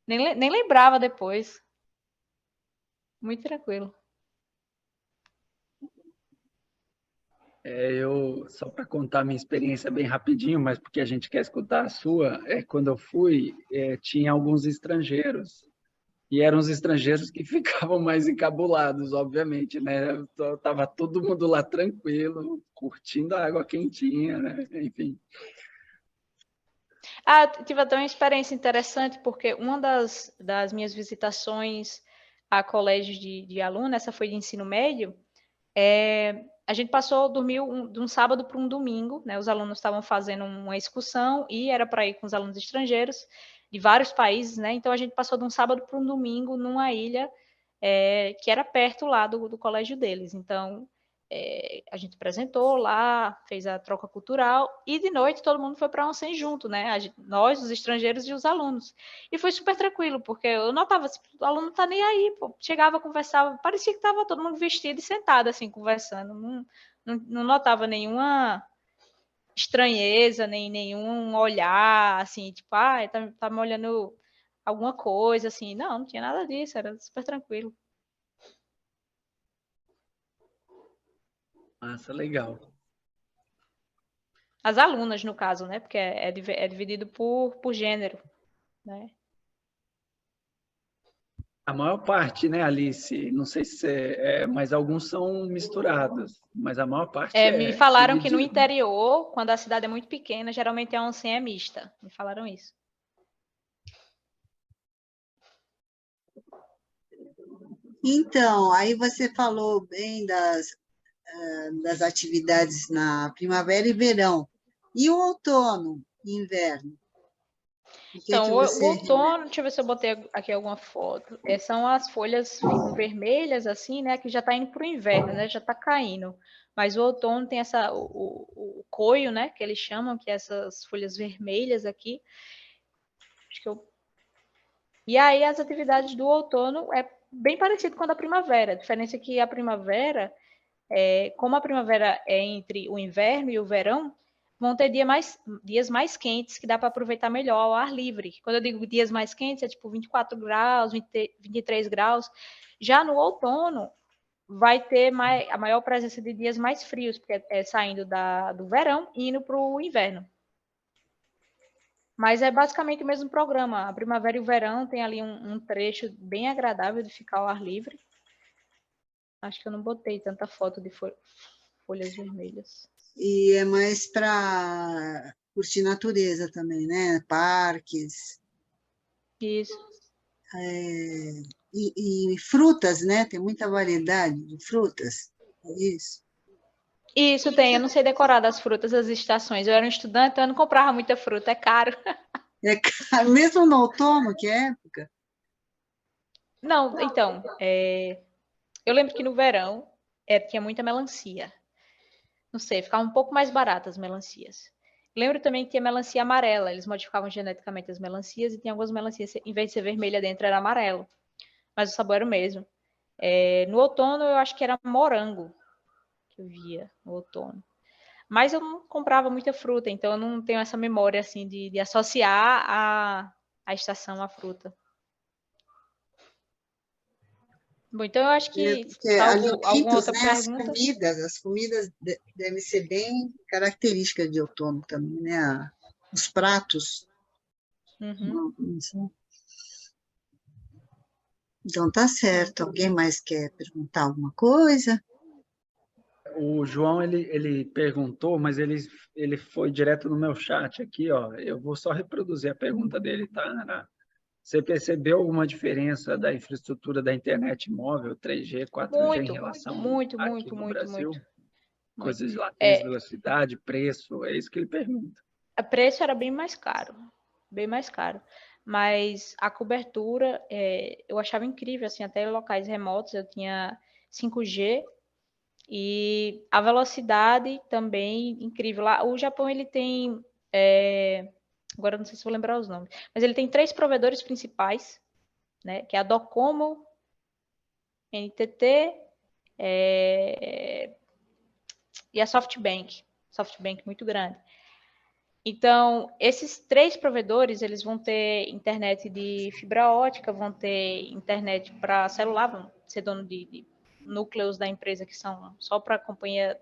[SPEAKER 3] Nem lembrava depois. Muito tranquilo.
[SPEAKER 4] Eu, só para contar minha experiência bem rapidinho, mas porque a gente quer escutar a sua, quando eu fui, tinha alguns estrangeiros, e eram os estrangeiros que ficavam mais encabulados, obviamente, né? Tava todo mundo lá tranquilo, curtindo a água quentinha, né? Enfim.
[SPEAKER 3] Ah, eu tive até uma experiência interessante, porque uma das minhas visitações a colégios de aluno, essa foi de ensino médio, a gente dormiu de um sábado para um domingo, né? Os alunos estavam fazendo uma excursão e era para ir com os alunos estrangeiros de vários países, né? Então a gente passou de um sábado para um domingo numa ilha que era perto lá do colégio deles. Então a gente apresentou lá, fez a troca cultural e de noite todo mundo foi para onsen junto, né? Nós, os estrangeiros e os alunos. E foi super tranquilo, porque eu notava, assim, o aluno não tá nem aí, pô. Chegava, conversava, parecia que estava todo mundo vestido e sentado, assim, conversando. Não notava nenhuma estranheza, nem nenhum olhar, assim, tipo, tá me olhando alguma coisa, assim. Não tinha nada disso, era super tranquilo.
[SPEAKER 4] Massa, legal.
[SPEAKER 3] As alunas, no caso, né? Porque é dividido por gênero, né?
[SPEAKER 4] A maior parte, né, Alice? Não sei se mas alguns são misturados, mas a maior parte
[SPEAKER 3] Me
[SPEAKER 4] é
[SPEAKER 3] falaram que no
[SPEAKER 4] dividido.
[SPEAKER 3] interior, quando a cidade é muito pequena, geralmente a oncinha é mista. Me falaram isso.
[SPEAKER 2] Então, aí você falou bem das atividades na primavera e verão. E o outono e inverno? O que
[SPEAKER 3] Então,
[SPEAKER 2] que
[SPEAKER 3] o
[SPEAKER 2] você...
[SPEAKER 3] outono, deixa eu ver se eu botei aqui alguma foto. São as folhas ficam vermelhas, assim, né? Que já está indo para o inverno, né? Já está caindo. Mas o outono tem o coio, né? Que eles chamam, que é essas folhas vermelhas aqui. Acho que E aí as atividades do outono é bem parecido com a da primavera. A diferença é que a primavera, como a primavera é entre o inverno e o verão, vão ter dias mais quentes que dá para aproveitar melhor ao ar livre. Quando eu digo dias mais quentes, é tipo 24 graus, 23 graus. Já no outono, vai ter a maior presença de dias mais frios, porque é saindo do verão e indo para o inverno. Mas é basicamente o mesmo programa. A primavera e o verão tem ali um trecho bem agradável de ficar ao ar livre. Acho que eu não botei tanta foto de folhas vermelhas.
[SPEAKER 2] E é mais para curtir natureza também, né? Parques.
[SPEAKER 3] Isso.
[SPEAKER 2] E frutas, né? Tem muita variedade de frutas. É isso.
[SPEAKER 3] Isso tem, eu não sei decorar das frutas das estações. Eu era um estudante, então eu não comprava muita fruta, é caro.
[SPEAKER 2] É caro, mesmo no outono, que é época.
[SPEAKER 3] Não, então, eu lembro que no verão tinha muita melancia. Não sei, ficava um pouco mais barato as melancias. Lembro também que tinha melancia amarela, eles modificavam geneticamente as melancias e tinha algumas melancias, em vez de ser vermelha dentro, era amarelo. Mas o sabor era o mesmo. No outono, eu acho que era morango que eu via no outono. Mas eu não comprava muita fruta, então eu não tenho essa memória assim de associar a estação à fruta. Bom, então eu acho que
[SPEAKER 2] Porque
[SPEAKER 3] alguma
[SPEAKER 2] alimentos,
[SPEAKER 3] outra
[SPEAKER 2] né?
[SPEAKER 3] pergunta?
[SPEAKER 2] As comidas devem ser bem características de outono também, né? Os pratos.
[SPEAKER 3] Uhum.
[SPEAKER 2] Então tá certo. Alguém mais quer perguntar alguma coisa?
[SPEAKER 4] O João, ele perguntou, mas ele foi direto no meu chat aqui, ó. Eu vou só reproduzir a pergunta dele, tá, Ana? Você percebeu alguma diferença da infraestrutura da internet móvel, 3G, 4G, em
[SPEAKER 3] Muito,
[SPEAKER 4] relação
[SPEAKER 3] muito,
[SPEAKER 4] aqui
[SPEAKER 3] muito,
[SPEAKER 4] no
[SPEAKER 3] muito, muito,
[SPEAKER 4] Brasil?
[SPEAKER 3] muito.
[SPEAKER 4] Coisas de latência, velocidade, preço, é isso que ele pergunta.
[SPEAKER 3] O preço era bem mais caro. Mas a cobertura, eu achava incrível, assim, até em locais remotos eu tinha 5G e a velocidade também incrível. Lá, o Japão ele tem Agora eu não sei se vou lembrar os nomes, mas ele tem 3 provedores principais, né? Que é a Docomo, NTT e a SoftBank. SoftBank muito grande. Então, esses 3 provedores, eles vão ter internet de fibra ótica, vão ter internet para celular, vão ser dono de núcleos da empresa que são só para companhia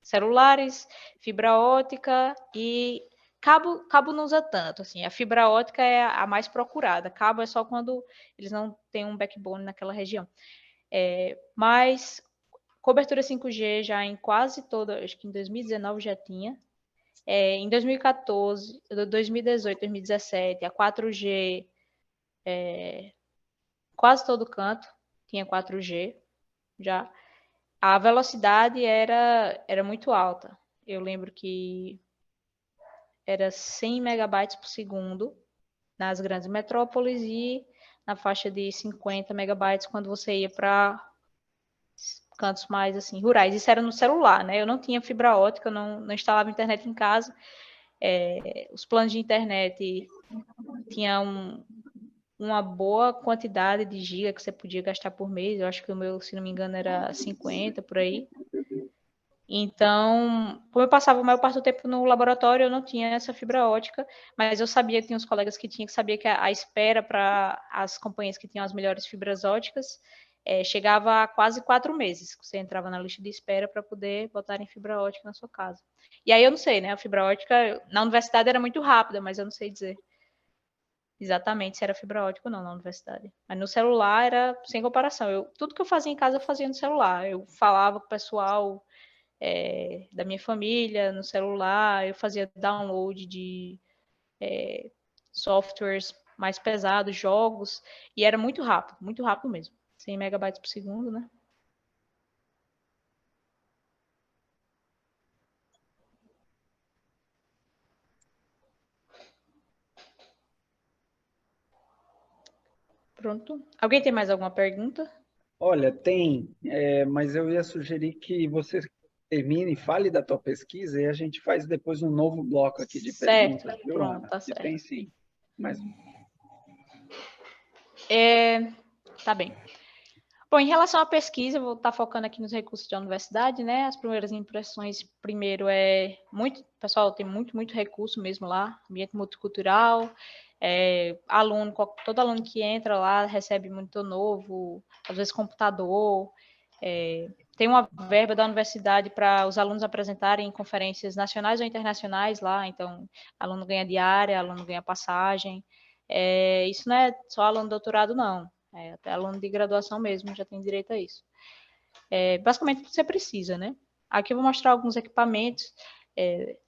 [SPEAKER 3] celulares, fibra ótica e cabo não usa tanto, assim, a fibra ótica é a mais procurada, cabo é só quando eles não têm um backbone naquela região. Mas cobertura 5G já em quase toda, acho que em 2019 já tinha, em 2014, 2018, 2017, a 4G, quase todo canto tinha 4G já. A velocidade era muito alta. Eu lembro que era 100 megabytes por segundo nas grandes metrópoles e na faixa de 50 megabytes quando você ia para cantos mais assim rurais. Isso era no celular, né? Eu não tinha fibra ótica, eu não instalava internet em casa. Os planos de internet tinham uma boa quantidade de giga que você podia gastar por mês. Eu acho que o meu, se não me engano, era 50 por aí. Então, como eu passava a maior parte do tempo no laboratório, eu não tinha essa fibra ótica, mas eu sabia que tinha uns colegas que tinham, que sabia que a espera para as companhias que tinham as melhores fibras óticas chegava a quase 4 meses, que você entrava na lista de espera para poder botar em fibra ótica na sua casa. E aí eu não sei, né? A fibra ótica na universidade era muito rápida, mas eu não sei dizer exatamente se era fibra ótica ou não na universidade. Mas no celular era sem comparação. Tudo que eu fazia em casa eu fazia no celular. Eu falava com o pessoal da minha família no celular, eu fazia download de softwares mais pesados, jogos, e era muito rápido mesmo. 100 megabytes por segundo, né? Pronto. Alguém tem mais alguma pergunta?
[SPEAKER 4] Olha, tem, mas eu ia sugerir que você termine, fale da tua pesquisa e a gente faz depois um novo bloco aqui de
[SPEAKER 3] Certo,
[SPEAKER 4] perguntas, viu,
[SPEAKER 3] pronto,
[SPEAKER 4] Ana?
[SPEAKER 3] tá
[SPEAKER 4] E
[SPEAKER 3] certo.
[SPEAKER 4] tem sim. Mas
[SPEAKER 3] Tá bem. Bom, em relação à pesquisa, eu vou estar focando aqui nos recursos da universidade, né? As primeiras impressões, primeiro, pessoal, tem muito recurso mesmo lá, ambiente multicultural, aluno, todo aluno que entra lá recebe monitor novo, às vezes computador, tem uma verba da universidade para os alunos apresentarem em conferências nacionais ou internacionais lá, então, aluno ganha diária, aluno ganha passagem, isso não é só aluno de doutorado, não. Até aluno de graduação mesmo já tem direito a isso. Basicamente, você precisa, né? Aqui eu vou mostrar alguns equipamentos.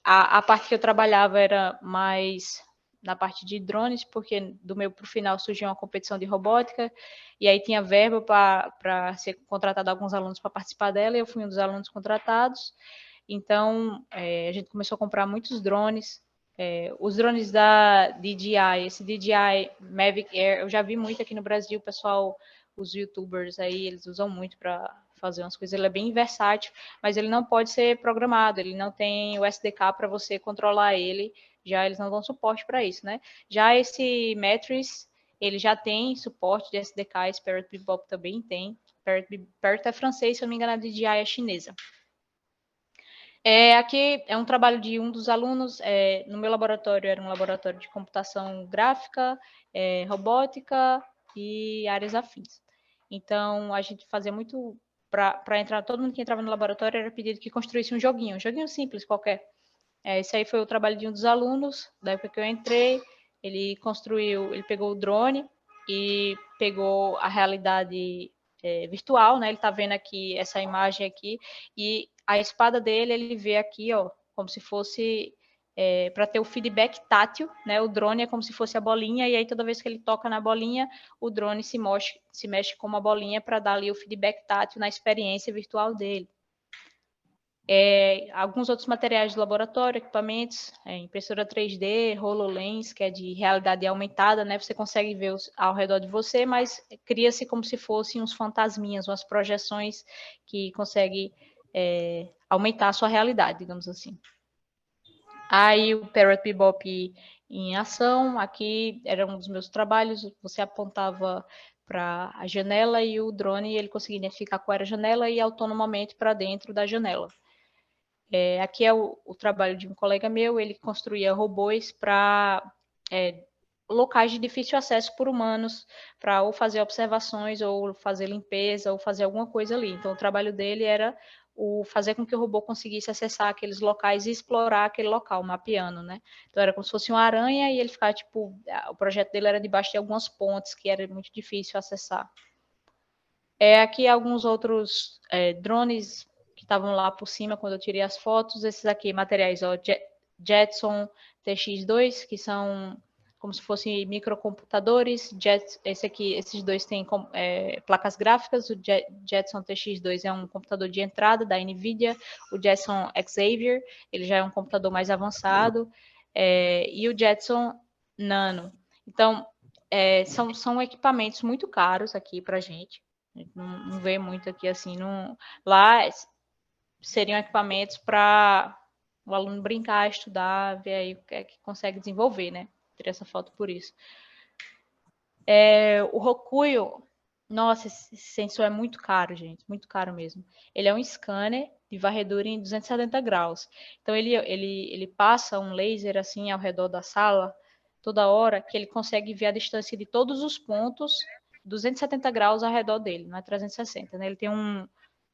[SPEAKER 3] A parte que eu trabalhava era mais na parte de drones, porque do meio para o final surgiu uma competição de robótica, e aí tinha verba para ser contratado alguns alunos para participar dela, e eu fui um dos alunos contratados. Então, a gente começou a comprar muitos drones, os drones da DJI, esse DJI Mavic Air, eu já vi muito aqui no Brasil, o pessoal, os youtubers aí, eles usam muito para fazer umas coisas, ele é bem versátil, mas ele não pode ser programado, ele não tem o SDK para você controlar ele, já eles não dão suporte para isso, né? Já esse Matrix, ele já tem suporte de SDK, esse Parrot Bebop também tem, Parrot é francês, se eu não me engano a DJI é chinesa. Aqui é um trabalho de um dos alunos, no meu laboratório era um laboratório de computação gráfica, robótica e áreas afins. Então, a gente fazia muito, para entrar, todo mundo que entrava no laboratório era pedido que construísse um joguinho simples qualquer. Esse aí foi o trabalho de um dos alunos, da época que eu entrei, ele pegou o drone e pegou a realidade virtual, né? Ele está vendo aqui essa imagem aqui, e a espada dele, ele vê aqui, ó, como se fosse para ter o feedback tátil, né? O drone é como se fosse a bolinha, e aí toda vez que ele toca na bolinha, o drone se mexe como a bolinha para dar ali o feedback tátil na experiência virtual dele. Alguns outros materiais de laboratório, equipamentos, impressora 3D, HoloLens, que é de realidade aumentada, né? Você consegue ver ao redor de você, mas cria-se como se fossem uns fantasminhas, umas projeções que conseguem aumentar a sua realidade, digamos assim. Aí o Parrot Bebop em ação, aqui era um dos meus trabalhos, você apontava para a janela e o drone ele conseguia identificar qual era a janela e autonomamente para dentro da janela. Aqui é o trabalho de um colega meu, ele construía robôs para locais de difícil acesso por humanos, para ou fazer observações, ou fazer limpeza, ou fazer alguma coisa ali. Então, o trabalho dele era fazer com que o robô conseguisse acessar aqueles locais e explorar aquele local, mapeando, né? Então, era como se fosse uma aranha e ele ficava, tipo, o projeto dele era debaixo de algumas pontes, que era muito difícil acessar. Aqui alguns outros drones que estavam lá por cima quando eu tirei as fotos. Esses aqui, materiais, ó, Jetson TX2, que são como se fossem microcomputadores. Esses dois têm placas gráficas. O Jetson TX2 é um computador de entrada da NVIDIA. O Jetson Xavier, ele já é um computador mais avançado. E o Jetson Nano. Então, são equipamentos muito caros aqui para a gente. Não vê muito aqui assim. Lá seriam equipamentos para o aluno brincar, estudar, ver aí o que é que consegue desenvolver, né? Tirei essa foto por isso. O Rokuyo, nossa, esse sensor é muito caro, gente, muito caro mesmo. Ele é um scanner de varredura em 270 graus. Então, ele passa um laser assim ao redor da sala, toda hora, que ele consegue ver a distância de todos os pontos 270 graus ao redor dele, não é 360, né? Ele tem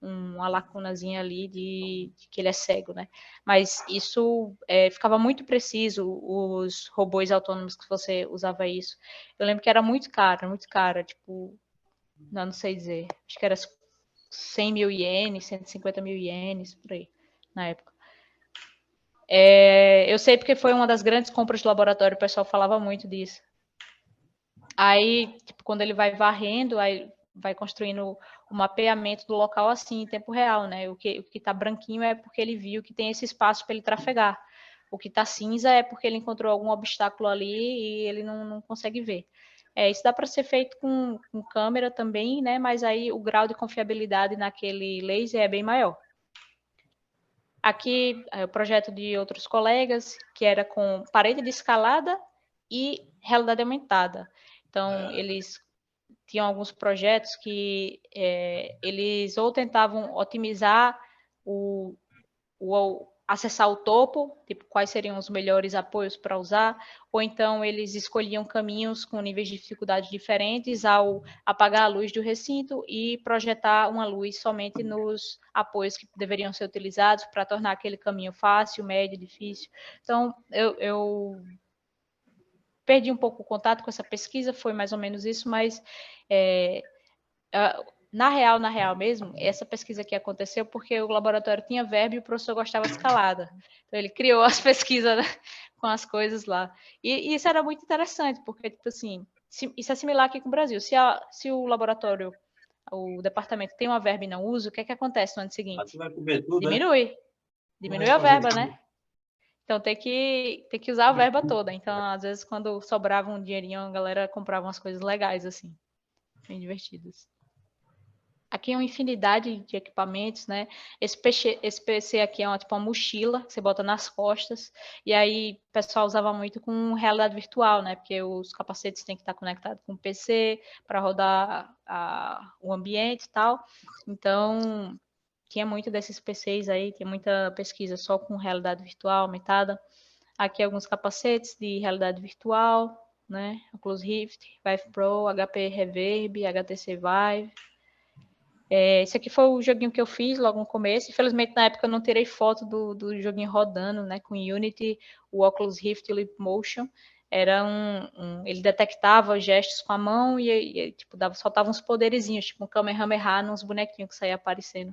[SPEAKER 3] uma lacunazinha ali de que ele é cego, né? Mas isso ficava muito preciso, os robôs autônomos que você usava isso. Eu lembro que era muito cara, tipo, não sei dizer, acho que era 100 mil ienes, 150 mil ienes, por aí, na época. Eu sei porque foi uma das grandes compras de laboratório, o pessoal falava muito disso. Aí, tipo, quando ele vai varrendo, aí vai construindo o mapeamento do local assim, em tempo real, né? O que tá branquinho é porque ele viu que tem esse espaço para ele trafegar. O que tá cinza é porque ele encontrou algum obstáculo ali e ele não consegue ver. Isso dá para ser feito com câmera também, né? Mas aí o grau de confiabilidade naquele laser é bem maior. Aqui é o projeto de outros colegas, que era com parede de escalada e realidade aumentada. Então, eles tinham alguns projetos que eles ou tentavam otimizar acessar o topo, tipo, quais seriam os melhores apoios para usar, ou então eles escolhiam caminhos com níveis de dificuldade diferentes ao apagar a luz do recinto e projetar uma luz somente nos apoios que deveriam ser utilizados para tornar aquele caminho fácil, médio, difícil. Então, eu perdi um pouco o contato com essa pesquisa, foi mais ou menos isso, mas na real mesmo, essa pesquisa aqui aconteceu porque o laboratório tinha verba e o professor gostava de escalada. Então, ele criou as pesquisas, né, com as coisas lá. E isso era muito interessante, porque, tipo assim, isso é similar aqui com o Brasil. Se o laboratório, o departamento tem uma verba e não usa, o que é que acontece no ano seguinte?
[SPEAKER 5] Você vai comer tudo,
[SPEAKER 3] diminui. Né? Diminui a verba, né? Então, tem que usar a verba toda. Então, às vezes, quando sobrava um dinheirinho, a galera comprava umas coisas legais, assim, bem divertidas. Aqui é uma infinidade de equipamentos, né? Esse PC aqui é uma mochila que você bota nas costas. E aí o pessoal usava muito com realidade virtual, né? Porque os capacetes têm que estar conectados com o PC para rodar o ambiente e tal. Então, tinha muito desses PCs aí, tinha muita pesquisa só com realidade virtual aumentada. Aqui alguns capacetes de realidade virtual, né? Oculus Rift, Vive Pro, HP Reverb, HTC Vive. Esse aqui foi o joguinho que eu fiz logo no começo. Infelizmente, na época, eu não tirei foto do joguinho rodando, né? Com Unity, o Oculus Rift Leap Motion. Era ele detectava gestos com a mão e tipo, soltava uns poderizinhos, tipo um Kamehameha nos bonequinhos que saía aparecendo.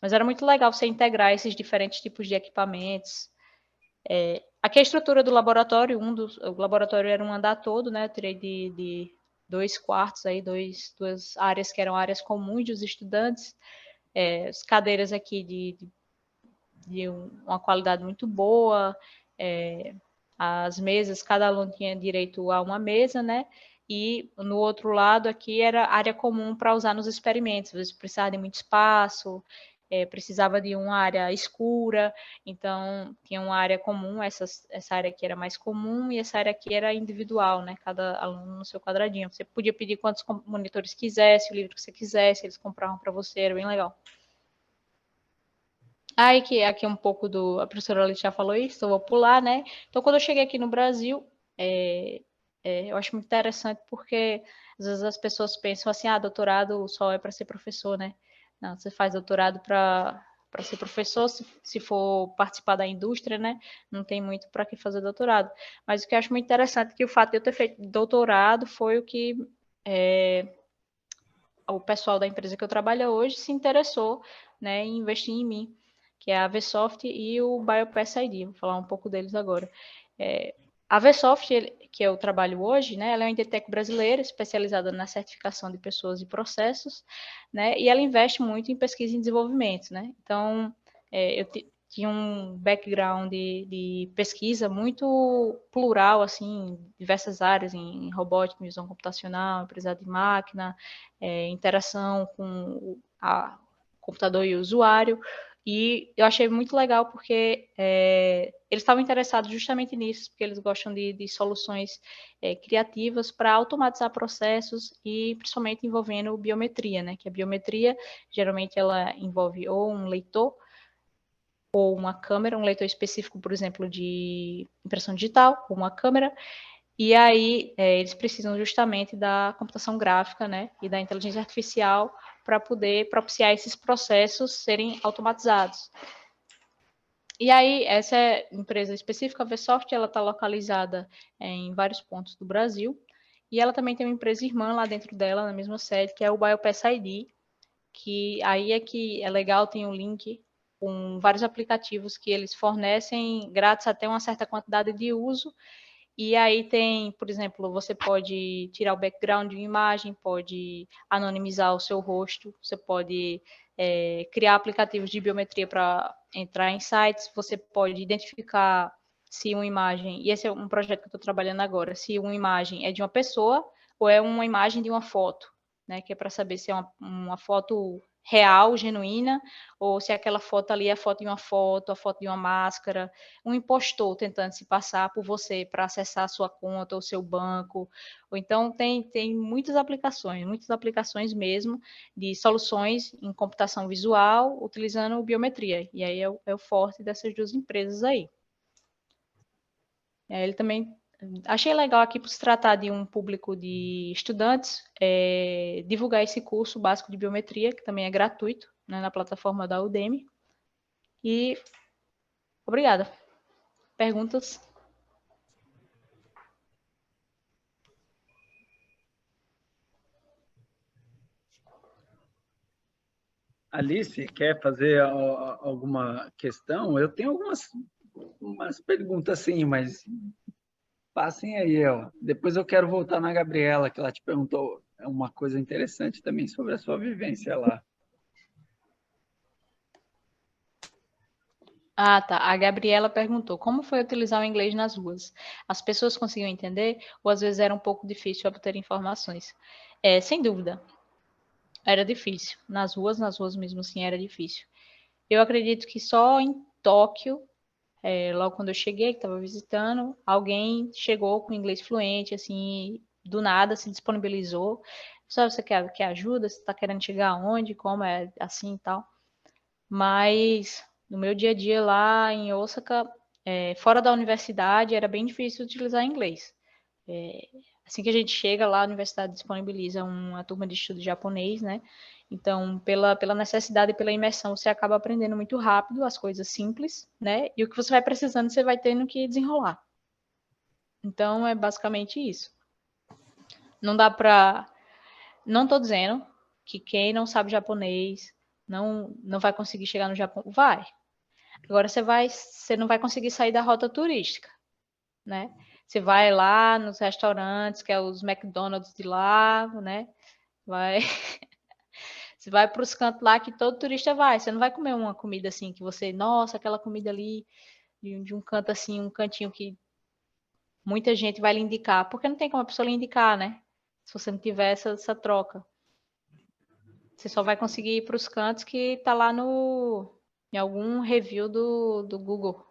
[SPEAKER 3] Mas era muito legal você integrar esses diferentes tipos de equipamentos. Aqui a estrutura do laboratório, o laboratório era um andar todo, né? Eu tirei de 2 quartos aí, duas áreas que eram áreas comuns dos estudantes, as cadeiras aqui de uma qualidade muito boa, as mesas, cada aluno tinha direito a uma mesa, né? E no outro lado aqui era área comum para usar nos experimentos, às vezes precisava de muito espaço, precisava de uma área escura, então tinha uma área comum, essa área aqui era mais comum e essa área aqui era individual, né? Cada aluno no seu quadradinho. Você podia pedir quantos monitores quisesse, o livro que você quisesse, eles compravam para você, era bem legal. Aí que aqui um pouco do... A professora Alice já falou isso, eu vou pular, né? Então, quando eu cheguei aqui no Brasil, eu acho muito interessante porque às vezes as pessoas pensam assim, doutorado só é para ser professor, né? Não, você faz doutorado para ser professor, se for participar da indústria, né? Não tem muito para que fazer doutorado. Mas o que eu acho muito interessante é que o fato de eu ter feito doutorado foi o que o pessoal da empresa que eu trabalho hoje se interessou, né, em investir em mim, que é a Vsoft e o BioPass ID. Vou falar um pouco deles agora. A Vsoft, que eu trabalho hoje, né, ela é uma Indetec brasileira, especializada na certificação de pessoas e processos, né, e ela investe muito em pesquisa e desenvolvimento, né. Então, eu tinha um background de pesquisa muito plural, assim, em diversas áreas, em robótica, em visão computacional, aprendizado de máquina, interação com o computador e o usuário, e eu achei muito legal porque eles estavam interessados justamente nisso, porque eles gostam de soluções criativas para automatizar processos e principalmente envolvendo biometria, né? Que a biometria, geralmente, ela envolve ou um leitor ou uma câmera, um leitor específico, por exemplo, de impressão digital, ou uma câmera, e aí eles precisam justamente da computação gráfica, né, e da inteligência artificial para poder propiciar esses processos serem automatizados. E aí, essa empresa específica, a Vsoft, ela está localizada em vários pontos do Brasil, e ela também tem uma empresa irmã lá dentro dela, na mesma sede, que é o BioPass ID, que aí é que é legal, tem um link com vários aplicativos que eles fornecem grátis até uma certa quantidade de uso. E aí tem, por exemplo, você pode tirar o background de uma imagem, pode anonimizar o seu rosto, você pode criar aplicativos de biometria para entrar em sites, você pode identificar se uma imagem, e esse é um projeto que eu estou trabalhando agora, se uma imagem é de uma pessoa ou é uma imagem de uma foto, né? Que é para saber se é uma foto real, genuína, ou se aquela foto ali é a foto de uma foto, a foto de uma máscara, um impostor tentando se passar por você para acessar a sua conta ou seu banco. Ou então tem muitas aplicações mesmo de soluções em computação visual utilizando biometria. E aí é o forte dessas duas empresas aí. Ele também achei legal aqui, por se tratar de um público de estudantes, divulgar esse curso básico de biometria, que também é gratuito, né, na plataforma da Udemy. E obrigada. Perguntas?
[SPEAKER 4] Alice, quer fazer alguma questão? Eu tenho umas perguntas, sim, mas passem aí, ó. Depois eu quero voltar na Gabriela, que ela te perguntou uma coisa interessante também sobre a sua vivência lá.
[SPEAKER 3] Ah, tá. A Gabriela perguntou, como foi utilizar o inglês nas ruas? As pessoas conseguiam entender ou às vezes era um pouco difícil obter informações? Sem dúvida, era difícil. Nas ruas mesmo assim, era difícil. Eu acredito que só em Tóquio, logo quando eu cheguei, que estava visitando, alguém chegou com inglês fluente, assim, do nada, se disponibilizou. Só você quer ajuda? Você está querendo chegar aonde? Como é assim e tal? Mas no meu dia a dia lá em Osaka, fora da universidade, era bem difícil utilizar inglês. Assim que a gente chega lá, a universidade disponibiliza uma turma de estudo japonês, né? Então, pela necessidade e pela imersão, você acaba aprendendo muito rápido as coisas simples, né? E o que você vai precisando, você vai tendo que desenrolar. Então, é basicamente isso. Não dá pra... Não tô dizendo que quem não sabe japonês não vai conseguir chegar no Japão. Vai. Agora você não vai conseguir sair da rota turística, né? Você vai lá nos restaurantes, que é os McDonald's de lá, né? Você vai para os cantos lá que todo turista vai. Você não vai comer uma comida assim que você, nossa, aquela comida ali de um canto assim, um cantinho que muita gente vai lhe indicar, porque não tem como a pessoa lhe indicar, né? Se você não tiver essa troca. Você só vai conseguir ir para os cantos que tá lá em algum review do Google.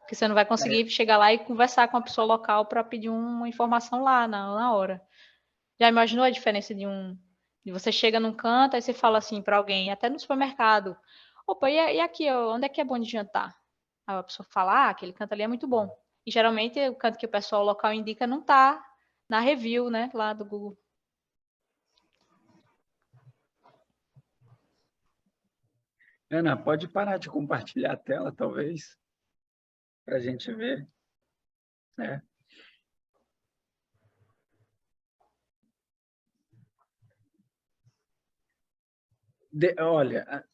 [SPEAKER 3] Porque você não vai conseguir chegar lá e conversar com a pessoa local para pedir uma informação lá na hora. Já imaginou a diferença de você chega num canto, aí você fala assim para alguém, até no supermercado, opa, e aqui, ó, onde é que é bom de jantar? Aí a pessoa fala, aquele canto ali é muito bom. E geralmente o canto que o pessoal local indica não tá na review, né, lá do Google.
[SPEAKER 4] Ana, pode parar de compartilhar a tela, talvez, para a gente ver, né? Olha,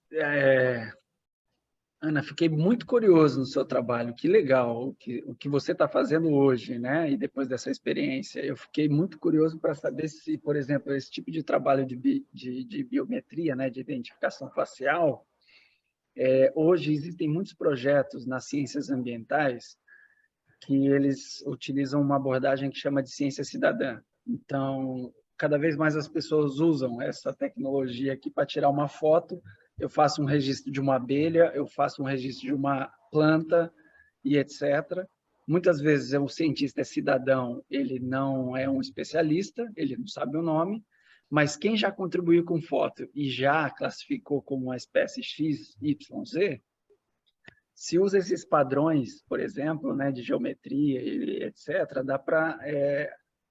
[SPEAKER 4] Ana, fiquei muito curioso no seu trabalho. Que legal o que você está fazendo hoje, né? E depois dessa experiência, eu fiquei muito curioso para saber se, por exemplo, esse tipo de trabalho de biometria, né, de identificação facial, hoje existem muitos projetos nas ciências ambientais que eles utilizam uma abordagem que chama de ciência cidadã. Então, cada vez mais as pessoas usam essa tecnologia aqui para tirar uma foto. Eu faço um registro de uma abelha, eu faço um registro de uma planta e etc. Muitas vezes o cientista é cidadão, ele não é um especialista, ele não sabe o nome, mas quem já contribuiu com foto e já classificou como uma espécie X, Y, Z, se usa esses padrões, por exemplo, né, de geometria e etc., dá para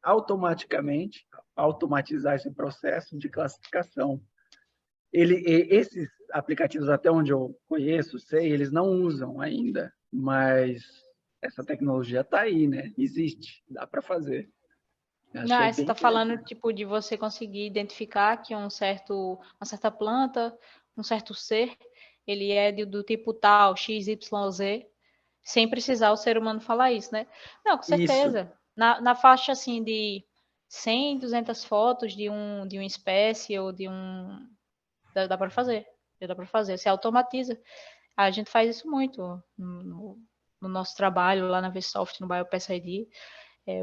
[SPEAKER 4] automaticamente automatizar esse processo de classificação. Esses aplicativos, até onde eu conheço, sei, eles não usam ainda, mas essa tecnologia está aí, né? Existe, dá para fazer.
[SPEAKER 3] Não,
[SPEAKER 4] Achei
[SPEAKER 3] aí você
[SPEAKER 4] bem
[SPEAKER 3] está falando
[SPEAKER 4] interessante.
[SPEAKER 3] tipo de você conseguir identificar que uma certa planta, um certo ser, ele é do tipo tal, X, Y, Z, sem precisar o ser humano falar isso, né? Não, com
[SPEAKER 4] Isso,
[SPEAKER 3] certeza. Na faixa assim de 100, 200 fotos de uma espécie ou de um dá para fazer. Dá para fazer, você automatiza. A gente faz isso muito no nosso trabalho lá na Vsoft, no Biopass ID.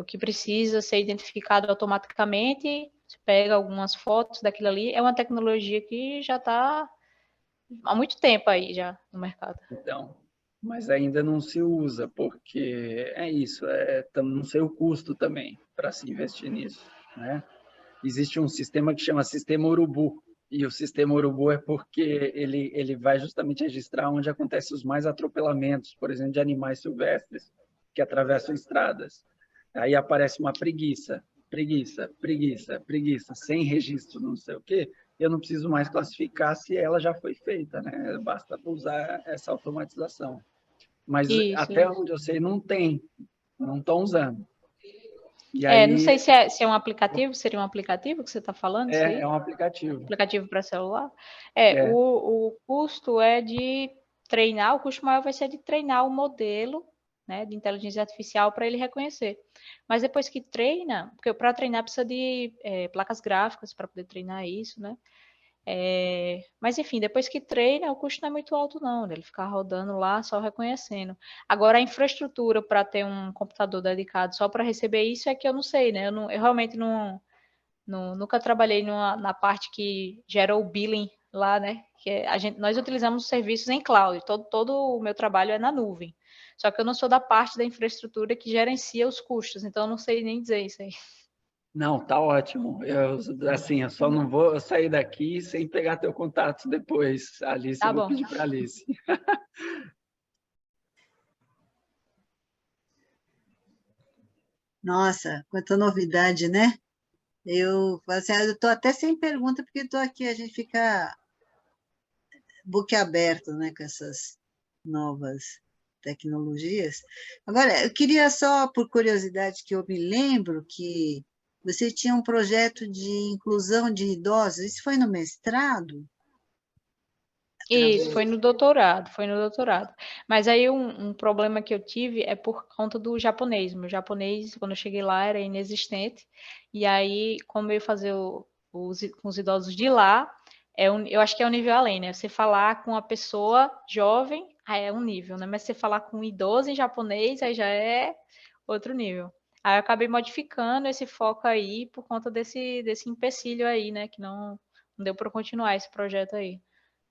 [SPEAKER 3] O que precisa ser identificado automaticamente, você pega algumas fotos daquilo ali, é uma tecnologia que já está há muito tempo aí já no mercado.
[SPEAKER 4] então, mas ainda não se usa, porque é isso, não sei o custo também para se investir nisso, né? Existe um sistema que chama Sistema Urubu, e o Sistema Urubu é porque ele vai justamente registrar onde acontecem os mais atropelamentos, por exemplo, de animais silvestres que atravessam estradas. Aí aparece uma preguiça, preguiça, preguiça, preguiça, sem registro, não sei o quê. Eu não preciso mais classificar se ela já foi feita, né? Basta usar essa automatização. Mas
[SPEAKER 3] Isso,
[SPEAKER 4] até
[SPEAKER 3] isso.
[SPEAKER 4] onde eu sei, não tem, não estão usando. E
[SPEAKER 3] Não sei
[SPEAKER 4] aí
[SPEAKER 3] se é um aplicativo, seria um aplicativo que você está falando, isso
[SPEAKER 4] é
[SPEAKER 3] aí?
[SPEAKER 4] um aplicativo.
[SPEAKER 3] Aplicativo para celular?
[SPEAKER 4] É,
[SPEAKER 3] O custo é de treinar, o custo maior vai ser de treinar o modelo, né, de inteligência artificial para ele reconhecer. Mas depois que treina, porque para treinar precisa de placas gráficas para poder treinar isso, né? Mas enfim, depois que treina, o custo não é muito alto, não, né? Ele ficar rodando lá só reconhecendo. Agora, a infraestrutura para ter um computador dedicado só para receber isso é que eu não sei, né? Eu realmente nunca trabalhei na parte que gera o billing lá, né? Nós utilizamos serviços em cloud, todo o meu trabalho é na nuvem. Só que eu não sou da parte da infraestrutura que gerencia os custos, então eu não sei nem dizer isso aí.
[SPEAKER 4] não, tá ótimo. Assim, eu só não vou sair daqui sem pegar teu contato depois, Alice. Eu
[SPEAKER 3] Tá
[SPEAKER 4] vou
[SPEAKER 3] bom.
[SPEAKER 4] pedir para Alice.
[SPEAKER 2] Nossa, quanta novidade, né? Eu falo assim, eu estou até sem pergunta, porque estou aqui, a gente fica boquiaberto, né, com essas novas tecnologias. Agora, eu queria só, por curiosidade, que eu me lembro que você tinha um projeto de inclusão de idosos, isso foi no mestrado?
[SPEAKER 3] Isso,
[SPEAKER 2] Através...
[SPEAKER 3] foi no doutorado. Mas aí um problema que eu tive é por conta do japonês. Meu japonês, quando eu cheguei lá, era inexistente. E aí, como eu ia fazer com os idosos de lá, eu acho que é um nível além, né? Você falar com uma pessoa jovem, aí é um nível, né? Mas você falar com um idoso em japonês, aí já é outro nível. Aí eu acabei modificando esse foco aí por conta desse empecilho aí, né? Que Não deu para continuar esse projeto aí.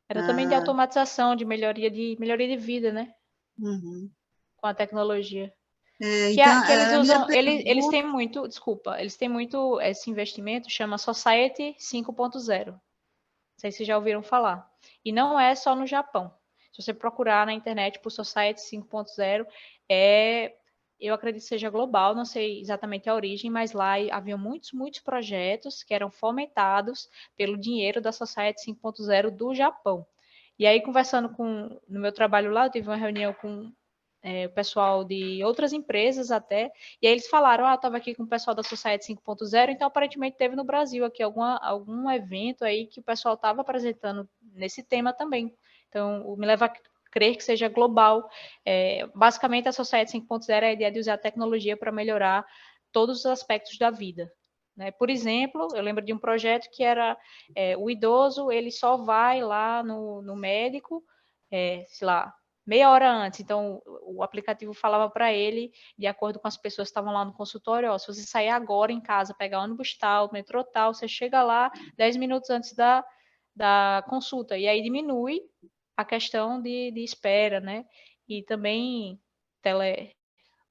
[SPEAKER 3] Era também de
[SPEAKER 2] Ah,
[SPEAKER 3] automatização, de melhoria de vida, né?
[SPEAKER 2] uhum.
[SPEAKER 3] Com a tecnologia. Que,
[SPEAKER 2] Então,
[SPEAKER 3] que eles
[SPEAKER 2] a minha
[SPEAKER 3] usam, eles
[SPEAKER 2] pergunta...
[SPEAKER 3] têm muito, desculpa, eles têm muito esse investimento, chama Society 5.0. Não sei se já ouviram falar. E não é só no Japão. Se você procurar na internet por Society 5.0, eu acredito que seja global, não sei exatamente a origem, mas lá havia muitos projetos que eram fomentados pelo dinheiro da Society 5.0 do Japão. E aí, conversando no meu trabalho lá, eu tive uma reunião com o pessoal de outras empresas até, e aí eles falaram, eu estava aqui com o pessoal da Society 5.0, então aparentemente teve no Brasil aqui algum evento aí que o pessoal estava apresentando nesse tema também. Então, me leva a crer que seja global. Basicamente, a Society 5.0 é a ideia de usar a tecnologia para melhorar todos os aspectos da vida. Né? Por exemplo, eu lembro de um projeto que era o idoso, ele só vai lá no médico, sei lá, meia hora antes. Então, o aplicativo falava para ele, de acordo com as pessoas que estavam lá no consultório, ó, se você sair agora em casa, pegar ônibus tal, metrô tal, você chega lá 10 minutos antes da consulta. E aí diminui a questão de espera, né? E também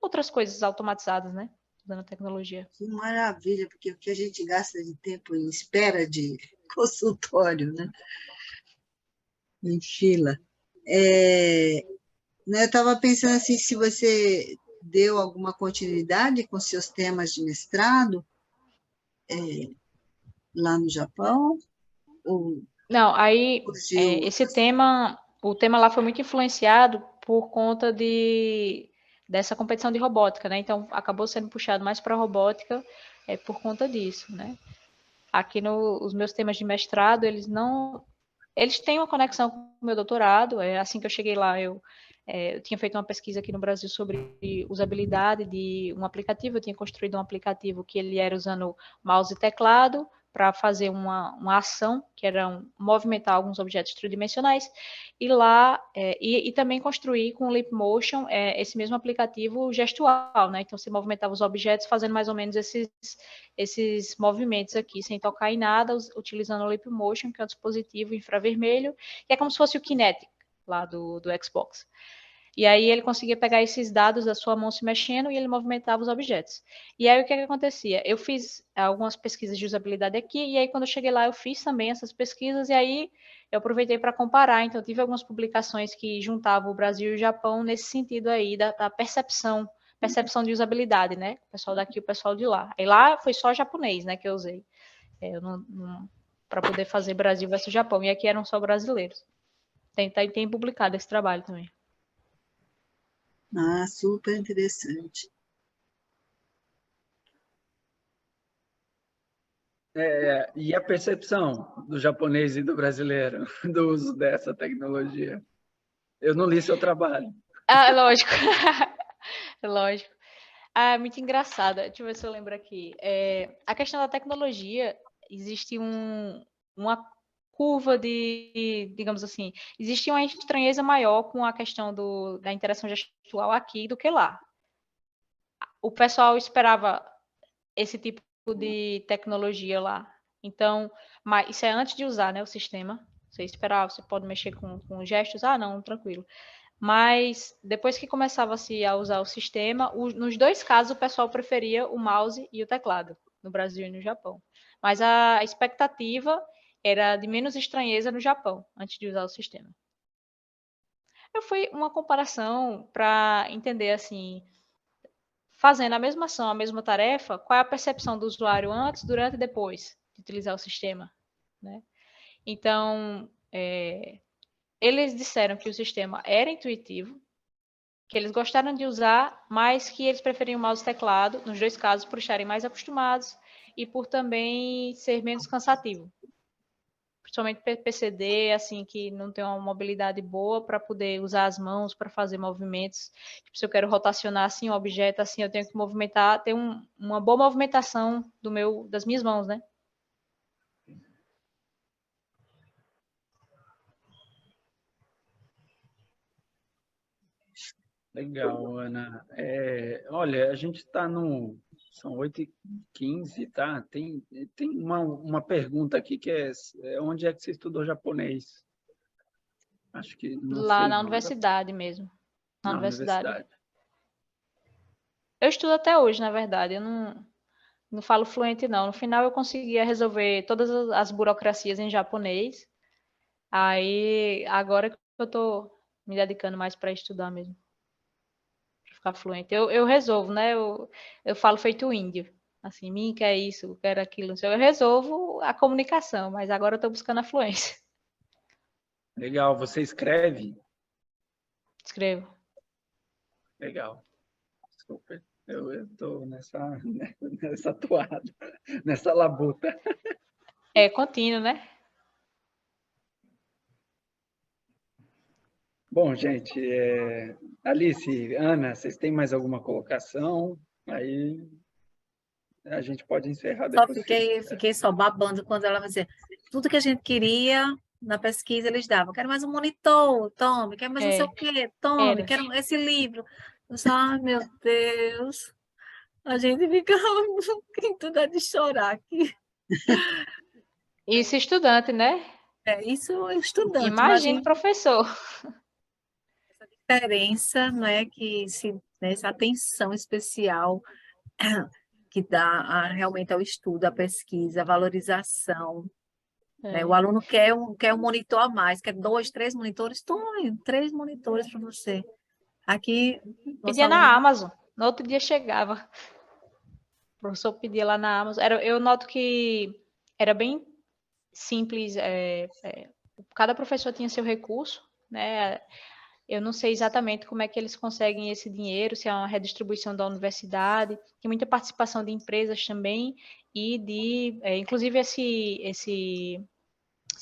[SPEAKER 3] outras coisas automatizadas, né? Usando a tecnologia.
[SPEAKER 2] Que maravilha, porque o que a gente gasta de tempo em espera de consultório, né? Em fila. Né, eu estava pensando assim, se você deu alguma continuidade com seus temas de mestrado lá no Japão, ou
[SPEAKER 3] Não, aí
[SPEAKER 2] surgiu...
[SPEAKER 3] o tema lá foi muito influenciado por conta dessa competição de robótica, né? Então acabou sendo puxado mais para a robótica por conta disso, né? Aqui os meus temas de mestrado, eles têm uma conexão com o meu doutorado. Assim que eu cheguei lá, eu tinha feito uma pesquisa aqui no Brasil sobre usabilidade de um aplicativo. Eu tinha construído um aplicativo que ele era usando mouse e teclado para fazer uma ação, que era movimentar alguns objetos tridimensionais, e lá, e também construir com o Leap Motion esse mesmo aplicativo gestual, né? Então, você movimentava os objetos fazendo mais ou menos esses movimentos aqui, sem tocar em nada, utilizando o Leap Motion, que é um dispositivo infravermelho, que é como se fosse o Kinect lá do Xbox. E aí ele conseguia pegar esses dados da sua mão se mexendo e ele movimentava os objetos. E aí o que acontecia? Eu fiz algumas pesquisas de usabilidade aqui, e aí quando eu cheguei lá eu fiz também essas pesquisas, e aí eu aproveitei para comparar. Então tive algumas publicações que juntavam o Brasil e o Japão nesse sentido aí da percepção de usabilidade, né? O pessoal daqui e o pessoal de lá. E lá foi só japonês, né, que eu usei. Eu para poder fazer Brasil versus Japão. E aqui eram só brasileiros. Tem publicado esse trabalho também.
[SPEAKER 2] Ah, super interessante.
[SPEAKER 4] E a percepção do japonês e do brasileiro do uso dessa tecnologia? Eu não li seu trabalho.
[SPEAKER 3] Ah, lógico. Lógico. Ah, é muito engraçada. Deixa eu ver se eu lembro aqui. A questão da tecnologia, existe uma curva digamos assim, existe uma estranheza maior com a questão da interação gestual aqui do que lá. O pessoal esperava esse tipo de tecnologia lá. Então, mas isso é antes de usar, né, o sistema. Você esperava, você pode mexer com gestos. Ah, não, tranquilo. Mas depois que começava-se a usar o sistema, nos dois casos o pessoal preferia o mouse e o teclado, no Brasil e no Japão. Mas a expectativa era de menos estranheza no Japão, antes de usar o sistema. Eu fui uma comparação para entender, assim, fazendo a mesma ação, a mesma tarefa, qual é a percepção do usuário antes, durante e depois de utilizar o sistema, né? Então, eles disseram que o sistema era intuitivo, que eles gostaram de usar, mas que eles preferiam o mouse e teclado, nos dois casos, por estarem mais acostumados e por também ser menos cansativo. Principalmente PCD, assim, que não tem uma mobilidade boa para poder usar as mãos para fazer movimentos. Tipo, se eu quero rotacionar assim um objeto, assim, eu tenho que movimentar, ter uma boa movimentação das minhas mãos, né?
[SPEAKER 4] Legal, Ana. Olha, a gente está no São 8h15, tá? Tem uma pergunta aqui que onde é que você estudou japonês? Acho que não
[SPEAKER 3] Lá
[SPEAKER 4] sei,
[SPEAKER 3] na
[SPEAKER 4] não.
[SPEAKER 3] universidade mesmo. Na
[SPEAKER 4] Na
[SPEAKER 3] universidade.
[SPEAKER 4] universidade.
[SPEAKER 3] Eu estudo até hoje, na verdade. Eu não falo fluente, não. No final, eu conseguia resolver todas as burocracias em japonês. Aí, agora que eu tô me dedicando mais para estudar mesmo, pra ficar fluente. Eu resolvo, né? Eu falo feito índio. Assim, mim quer isso, quer aquilo, não sei. Eu resolvo a comunicação, mas agora eu tô buscando a fluência.
[SPEAKER 4] Legal. Você escreve?
[SPEAKER 3] Escrevo.
[SPEAKER 4] Legal. Desculpa. Eu estou nessa toada, nessa labuta.
[SPEAKER 3] É contínuo, né?
[SPEAKER 4] Bom, gente, Alice, Ana, vocês têm mais alguma colocação? Aí a gente pode encerrar
[SPEAKER 1] Só
[SPEAKER 4] depois que...
[SPEAKER 1] fiquei só babando quando ela vai dizer tudo que a gente queria na pesquisa eles davam. Quero mais um monitor, tome. Quero mais não sei o quê, tome.
[SPEAKER 3] Era.
[SPEAKER 1] Quero esse livro. Eu só, ai, meu Deus. A gente fica com tudo de chorar aqui.
[SPEAKER 3] Isso, estudante, né?
[SPEAKER 1] É, isso é estudante,
[SPEAKER 3] Imagine
[SPEAKER 1] imagina
[SPEAKER 3] professor.
[SPEAKER 1] a diferença, não é, essa atenção especial que dá realmente ao estudo, à pesquisa, à valorização. Né? O
[SPEAKER 3] É.
[SPEAKER 1] aluno quer um monitor a mais, quer 2, 3 monitores, tome 3 monitores para você. Aqui, nosso
[SPEAKER 3] Pedia
[SPEAKER 1] aluno,
[SPEAKER 3] na Amazon. No outro dia chegava. O professor pedia lá na Amazon. Eu noto que era bem simples. Cada professor tinha seu recurso, né? Eu não sei exatamente como é que eles conseguem esse dinheiro, se é uma redistribuição da universidade. Tem muita participação de empresas também e inclusive essa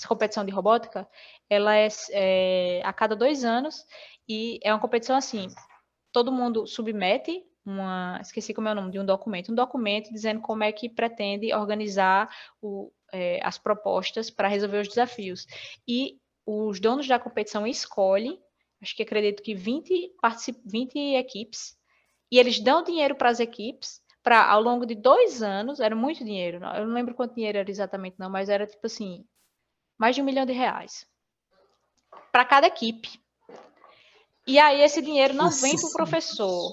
[SPEAKER 3] competição de robótica, ela é a cada 2 anos e é uma competição assim. Todo mundo submete esqueci como é o nome de um documento dizendo como é que pretende organizar as propostas para resolver os desafios. E os donos da competição escolhem, acho que acredito que 20 equipes, e eles dão dinheiro para as equipes, para ao longo de 2 anos, era muito dinheiro, eu não lembro quanto dinheiro era exatamente não, mas era tipo assim, mais de R$ 1 milhão para cada equipe. E aí esse dinheiro não vem para o professor,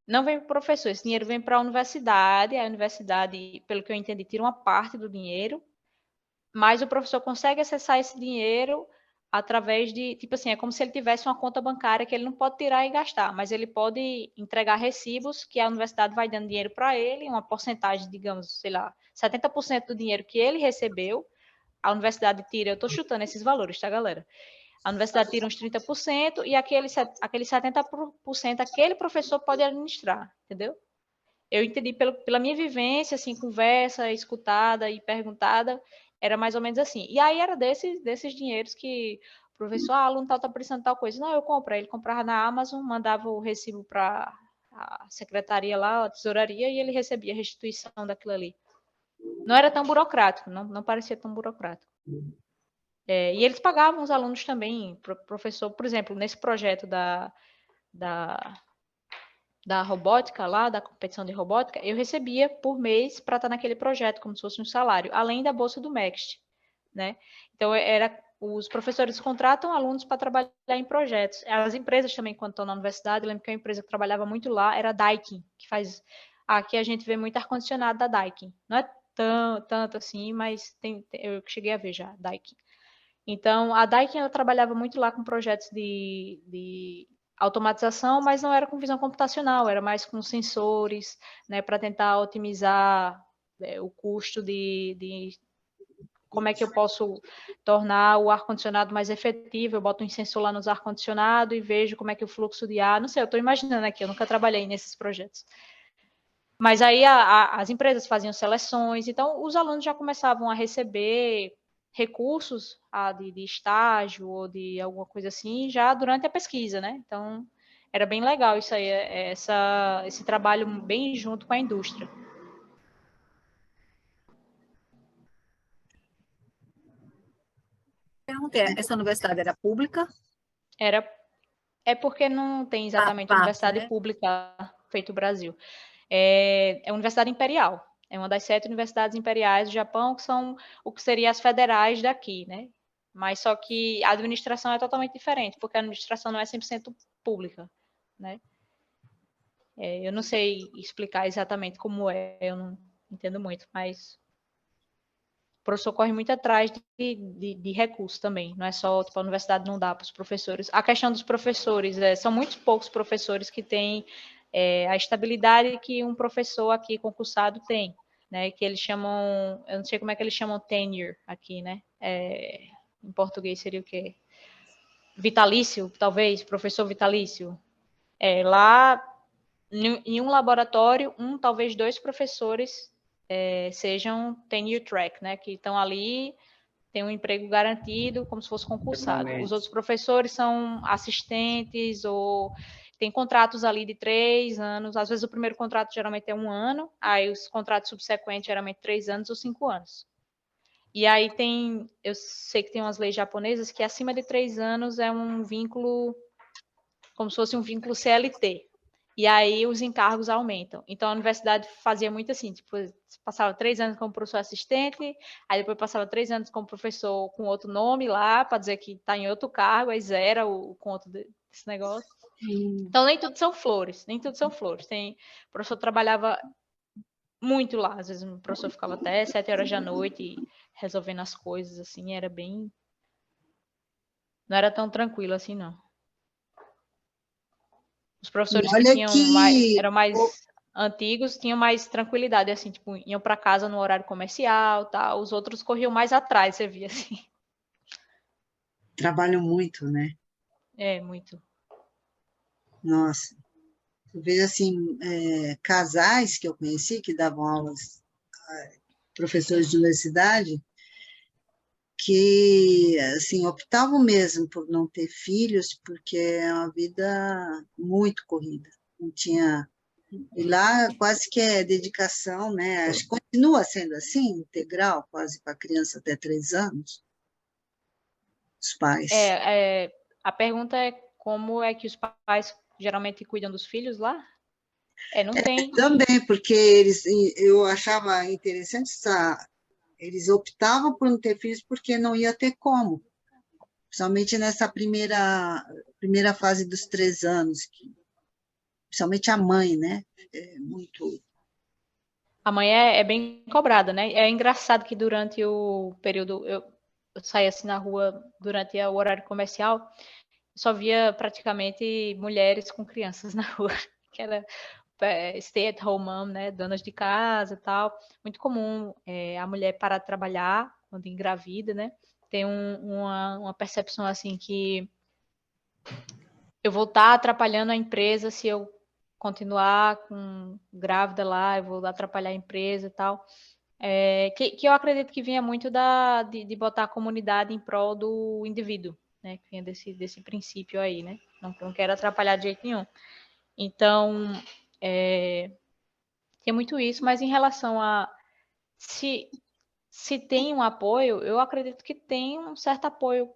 [SPEAKER 3] não vem para o professor, esse dinheiro vem para a universidade, pelo que eu entendi, tira uma parte do dinheiro, mas o professor consegue acessar esse dinheiro através de, tipo assim, é como se ele tivesse uma conta bancária que ele não pode tirar e gastar, mas ele pode entregar recibos que a universidade vai dando dinheiro para ele, uma porcentagem, digamos, sei lá, 70% do dinheiro que ele recebeu, a universidade tira, eu estou chutando esses valores, tá, galera? A universidade tira uns 30% e aqueles 70% aquele professor pode administrar, entendeu? Eu entendi pela minha vivência, assim, conversa, escutada e perguntada, era mais ou menos assim. E aí era desses dinheiros que o professor, aluno tal, tá precisando de tal coisa. Não, eu compro. Aí ele comprava na Amazon, mandava o recibo para a secretaria lá, a tesouraria, e ele recebia a restituição daquilo ali. Não era tão burocrático, não parecia tão burocrático. E eles pagavam os alunos também, professor, por exemplo, nesse projeto da robótica lá, da competição de robótica, eu recebia por mês para estar naquele projeto, como se fosse um salário, além da bolsa do MEXT, né? Então, os professores contratam alunos para trabalhar em projetos. As empresas também, quando estão na universidade, eu lembro que uma empresa que trabalhava muito lá era a Daikin, que faz... Aqui a gente vê muito ar-condicionado da Daikin. Não é tanto assim, mas eu cheguei a ver já, Daikin. Então, a Daikin ela trabalhava muito lá com projetos de automatização, mas não era com visão computacional, era mais com sensores, né, para tentar otimizar o custo de como é que eu posso tornar o ar-condicionado mais efetivo. Eu boto um sensor lá nos ar-condicionado e vejo como é que o fluxo de ar, não sei, eu estou imaginando aqui, eu nunca trabalhei nesses projetos. Mas aí as empresas faziam seleções, então os alunos já começavam a receber recursos de estágio ou de alguma coisa assim, já durante a pesquisa, né? Então, era bem legal isso aí, esse trabalho bem junto com a indústria.
[SPEAKER 1] perguntei, essa universidade era pública?
[SPEAKER 3] É porque não tem
[SPEAKER 1] A
[SPEAKER 3] exatamente
[SPEAKER 1] parte,
[SPEAKER 3] universidade
[SPEAKER 1] né?
[SPEAKER 3] pública feito o Brasil. é a Universidade Imperial. É uma das 7 universidades imperiais do Japão, que são o que seriam as federais daqui, né? Mas só que a administração é totalmente diferente, porque a administração não é 100% pública, né? Eu não sei explicar exatamente como é, eu não entendo muito, mas o professor corre muito atrás de recursos também, não é só, tipo, a universidade não dá para os professores. A questão dos professores, são muito poucos professores que têm a estabilidade que um professor aqui concursado tem, né, que eles chamam, eu não sei como é que eles chamam tenure aqui, né, em português seria o quê? Vitalício, talvez, professor vitalício. Lá, em um laboratório, talvez 2 professores sejam tenure track, né, que estão ali, tem um emprego garantido, como se fosse concursado. Os outros professores são assistentes ou tem contratos ali de 3 anos. Às vezes o primeiro contrato geralmente é 1 ano, aí os contratos subsequentes geralmente 3 anos ou 5 anos. E aí eu sei que tem umas leis japonesas que acima de 3 anos é um vínculo, como se fosse um vínculo CLT. E aí os encargos aumentam. Então a universidade fazia muito assim, tipo, passava 3 anos como professor assistente, aí depois passava 3 anos como professor com outro nome lá, para dizer que está em outro cargo, aí zera o conto desse negócio. Então nem tudo são flores, nem tudo são flores. O professor trabalhava muito lá, às vezes o professor ficava até 7 horas da noite resolvendo as coisas, assim, era bem... Não era tão tranquilo assim, não. Os
[SPEAKER 2] E
[SPEAKER 3] professores que
[SPEAKER 2] olha que
[SPEAKER 3] eram mais antigos tinham mais tranquilidade, assim, tipo, iam para casa no horário comercial, tal. Os outros corriam mais atrás, você via assim.
[SPEAKER 2] trabalham muito, né?
[SPEAKER 3] Muito.
[SPEAKER 2] Nossa, eu vejo assim, casais que eu conheci que davam aulas, professores de universidade, que assim optavam mesmo por não ter filhos, porque é uma vida muito corrida. Não tinha e lá quase que é dedicação, né? Acho que continua sendo assim, integral, quase para criança até 3 anos, os pais.
[SPEAKER 3] A pergunta é como é que os pais geralmente cuidam dos filhos lá? Não tem.
[SPEAKER 2] Também, porque eu achava interessante eles optavam por não ter filhos porque não ia ter como, principalmente nessa primeira fase dos 3 anos, principalmente a mãe, né? É muito.
[SPEAKER 3] A mãe é bem cobrada, né? É engraçado que durante o período, eu saía assim na rua durante o horário comercial, só via praticamente mulheres com crianças na rua, que era stay at home mom, né? Donas de casa e tal. Muito comum a mulher parar de trabalhar quando engravida, né? Tem uma percepção assim que eu vou estar atrapalhando a empresa se eu continuar grávida lá, eu vou atrapalhar a empresa e tal. Que eu acredito que vinha muito de botar a comunidade em prol do indivíduo, né? Que vinha desse princípio aí, né? Não quero atrapalhar de jeito nenhum. Então, tem muito isso, mas em relação a se tem um apoio, eu acredito que tem um certo apoio.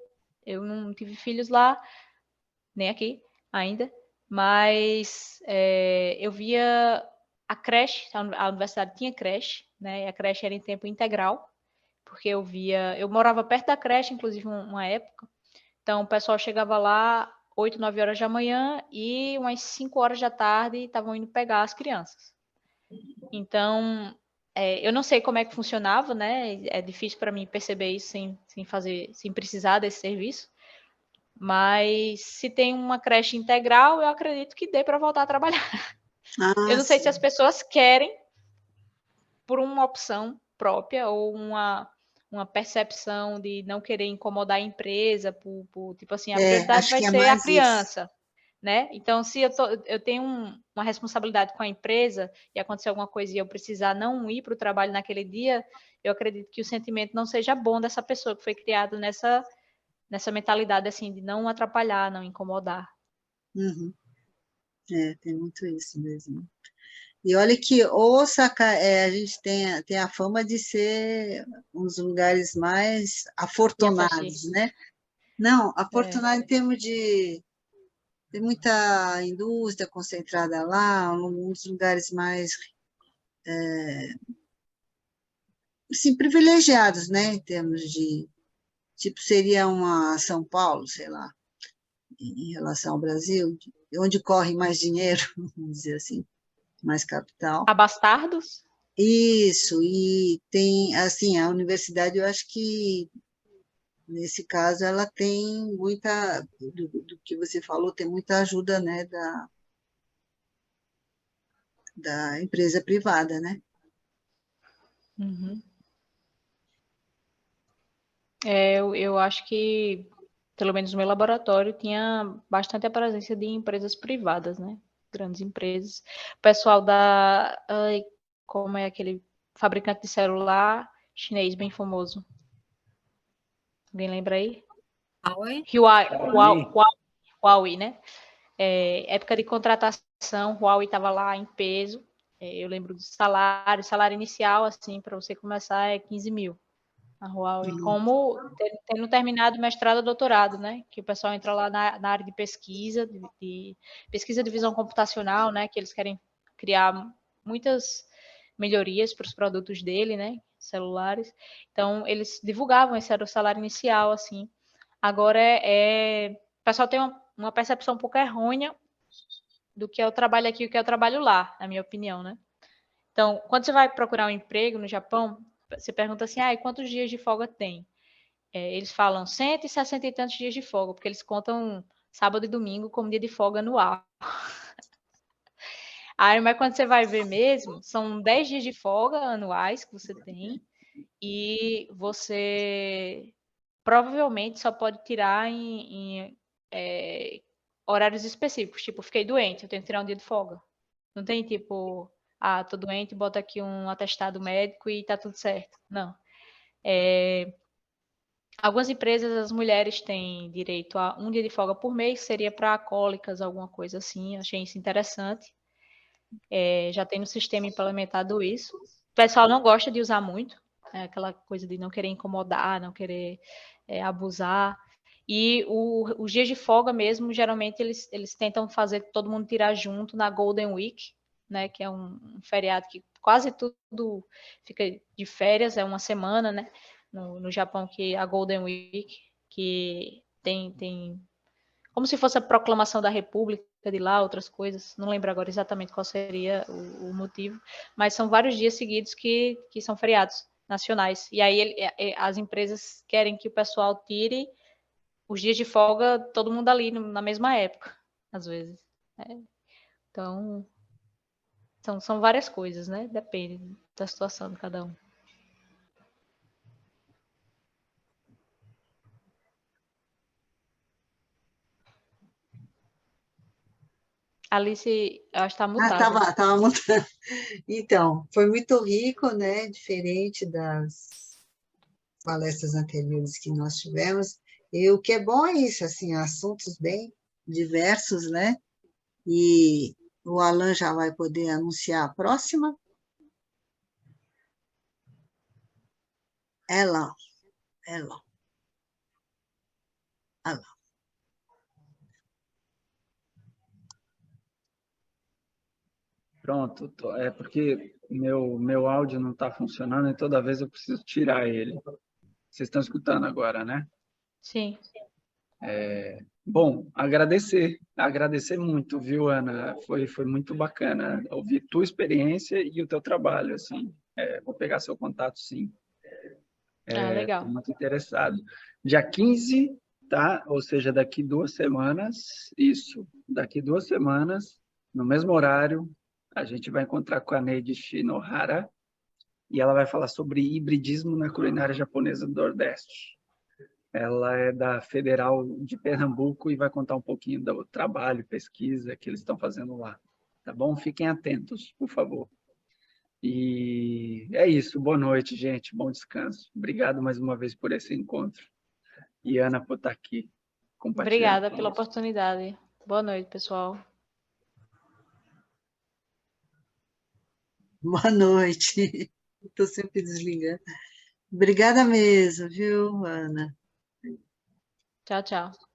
[SPEAKER 3] Eu não tive filhos lá, nem aqui ainda, mas eu via a creche, a universidade tinha creche, né? E a creche era em tempo integral, porque eu morava perto da creche, inclusive uma época, então o pessoal chegava lá 8, 9 horas da manhã e umas 5 horas da tarde estavam indo pegar as crianças. Então, eu não sei como é que funcionava, né? É difícil para mim perceber isso sem precisar desse serviço. Mas se tem uma creche integral, eu acredito que dê para voltar a trabalhar. Eu
[SPEAKER 2] Ah,
[SPEAKER 3] não sei se as
[SPEAKER 2] sim.
[SPEAKER 3] pessoas querem por uma opção própria ou uma percepção de não querer incomodar a empresa, tipo assim, a prioridade
[SPEAKER 2] Acho
[SPEAKER 3] vai
[SPEAKER 2] que é
[SPEAKER 3] ser a
[SPEAKER 2] mais isso.
[SPEAKER 3] criança, né? Então, se eu tenho uma responsabilidade com a empresa e acontecer alguma coisa e eu precisar não ir para o trabalho naquele dia, eu acredito que o sentimento não seja bom dessa pessoa que foi criada nessa mentalidade assim de não atrapalhar, não incomodar.
[SPEAKER 2] Uhum. Tem muito isso mesmo. E olha que a gente tem a fama de ser um dos lugares mais
[SPEAKER 3] Yasashi.
[SPEAKER 2] afortunados, né? Não, afortunado em termos de tem muita indústria concentrada lá, um dos lugares mais assim, privilegiados, né, em termos de, tipo, seria uma São Paulo, sei lá, em relação ao Brasil, onde corre mais dinheiro, vamos dizer assim, mais capital.
[SPEAKER 3] Abastardos?
[SPEAKER 2] Isso, e tem, assim, a universidade, eu acho que, nesse caso, ela tem muita, do que você falou, tem muita ajuda, né, da empresa privada, né?
[SPEAKER 3] Uhum. Eu acho que, pelo menos no meu laboratório, tinha bastante a presença de empresas privadas, né? Grandes empresas. O pessoal como é aquele fabricante de celular chinês bem famoso? Alguém lembra aí?
[SPEAKER 1] Huawei?
[SPEAKER 3] Huawei, né? Época de contratação, Huawei estava lá em peso. Eu lembro do salário inicial, assim, para você começar é 15 mil. A Huawei, como tendo terminado mestrado ou doutorado, né? Que o pessoal entra lá na área de pesquisa, de pesquisa de visão computacional, né? Que eles querem criar muitas melhorias para os produtos dele, né? Celulares. Então, eles divulgavam, esse era o salário inicial, assim. Agora, o pessoal tem uma percepção um pouco errônea do que é o trabalho aqui e o que é o trabalho lá, na minha opinião, né? Então, quando você vai procurar um emprego no Japão, você pergunta assim, e quantos dias de folga tem? Eles falam 160 e tantos dias de folga, porque eles contam sábado e domingo como dia de folga anual. Mas quando você vai ver mesmo, são 10 dias de folga anuais que você tem, e você provavelmente só pode tirar em horários específicos, tipo, fiquei doente, eu tenho que tirar um dia de folga. Não tem tipo, tô doente, bota aqui um atestado médico e tá tudo certo. Não. Algumas empresas, as mulheres têm direito a um dia de folga por mês, seria para cólicas, alguma coisa assim. Achei isso interessante. Já tem no sistema implementado isso. O pessoal não gosta de usar muito, aquela coisa de não querer incomodar, não querer abusar. E os dias de folga mesmo, geralmente eles tentam fazer todo mundo tirar junto na Golden Week, né? Que é um feriado que quase tudo fica de férias, é uma semana, né? No Japão, que a Golden Week, que tem como se fosse a proclamação da República de lá, outras coisas. Não lembro agora exatamente qual seria o motivo, mas são vários dias seguidos que são feriados nacionais. E aí as empresas querem que o pessoal tire os dias de folga, todo mundo ali na mesma época, às vezes. Então, são várias coisas, né? Depende da situação de cada um. Alice, eu acho que está mutada.
[SPEAKER 2] Tava montando. Então, foi muito rico, né? Diferente das palestras anteriores que nós tivemos. E o que é bom é isso, assim, assuntos bem diversos, né? E o Alan já vai poder anunciar a próxima. Ela. Alan.
[SPEAKER 4] Pronto, é porque meu áudio não está funcionando e toda vez eu preciso tirar ele. Vocês estão escutando agora, né?
[SPEAKER 3] Sim.
[SPEAKER 4] Bom, agradecer muito, viu, Ana? Foi muito bacana ouvir tua experiência e o teu trabalho, assim. Vou pegar seu contato, sim. Estou
[SPEAKER 3] Legal.
[SPEAKER 4] muito interessado. Dia 15, tá? Ou seja, daqui 2 semanas, isso, daqui 2 semanas, no mesmo horário, a gente vai encontrar com a Neide Shinohara e ela vai falar sobre hibridismo na culinária japonesa do Nordeste. Ela é da Federal de Pernambuco e vai contar um pouquinho do trabalho, pesquisa que eles estão fazendo lá. Tá bom? Fiquem atentos, por favor. E é isso. Boa noite, gente. Bom descanso. Obrigado mais uma vez por esse encontro. E Ana por estar aqui compartilhando.
[SPEAKER 3] Obrigada pela oportunidade. Boa noite, pessoal.
[SPEAKER 2] Boa noite. Estou sempre desligando. Obrigada mesmo, viu, Ana?
[SPEAKER 3] Tchau, tchau.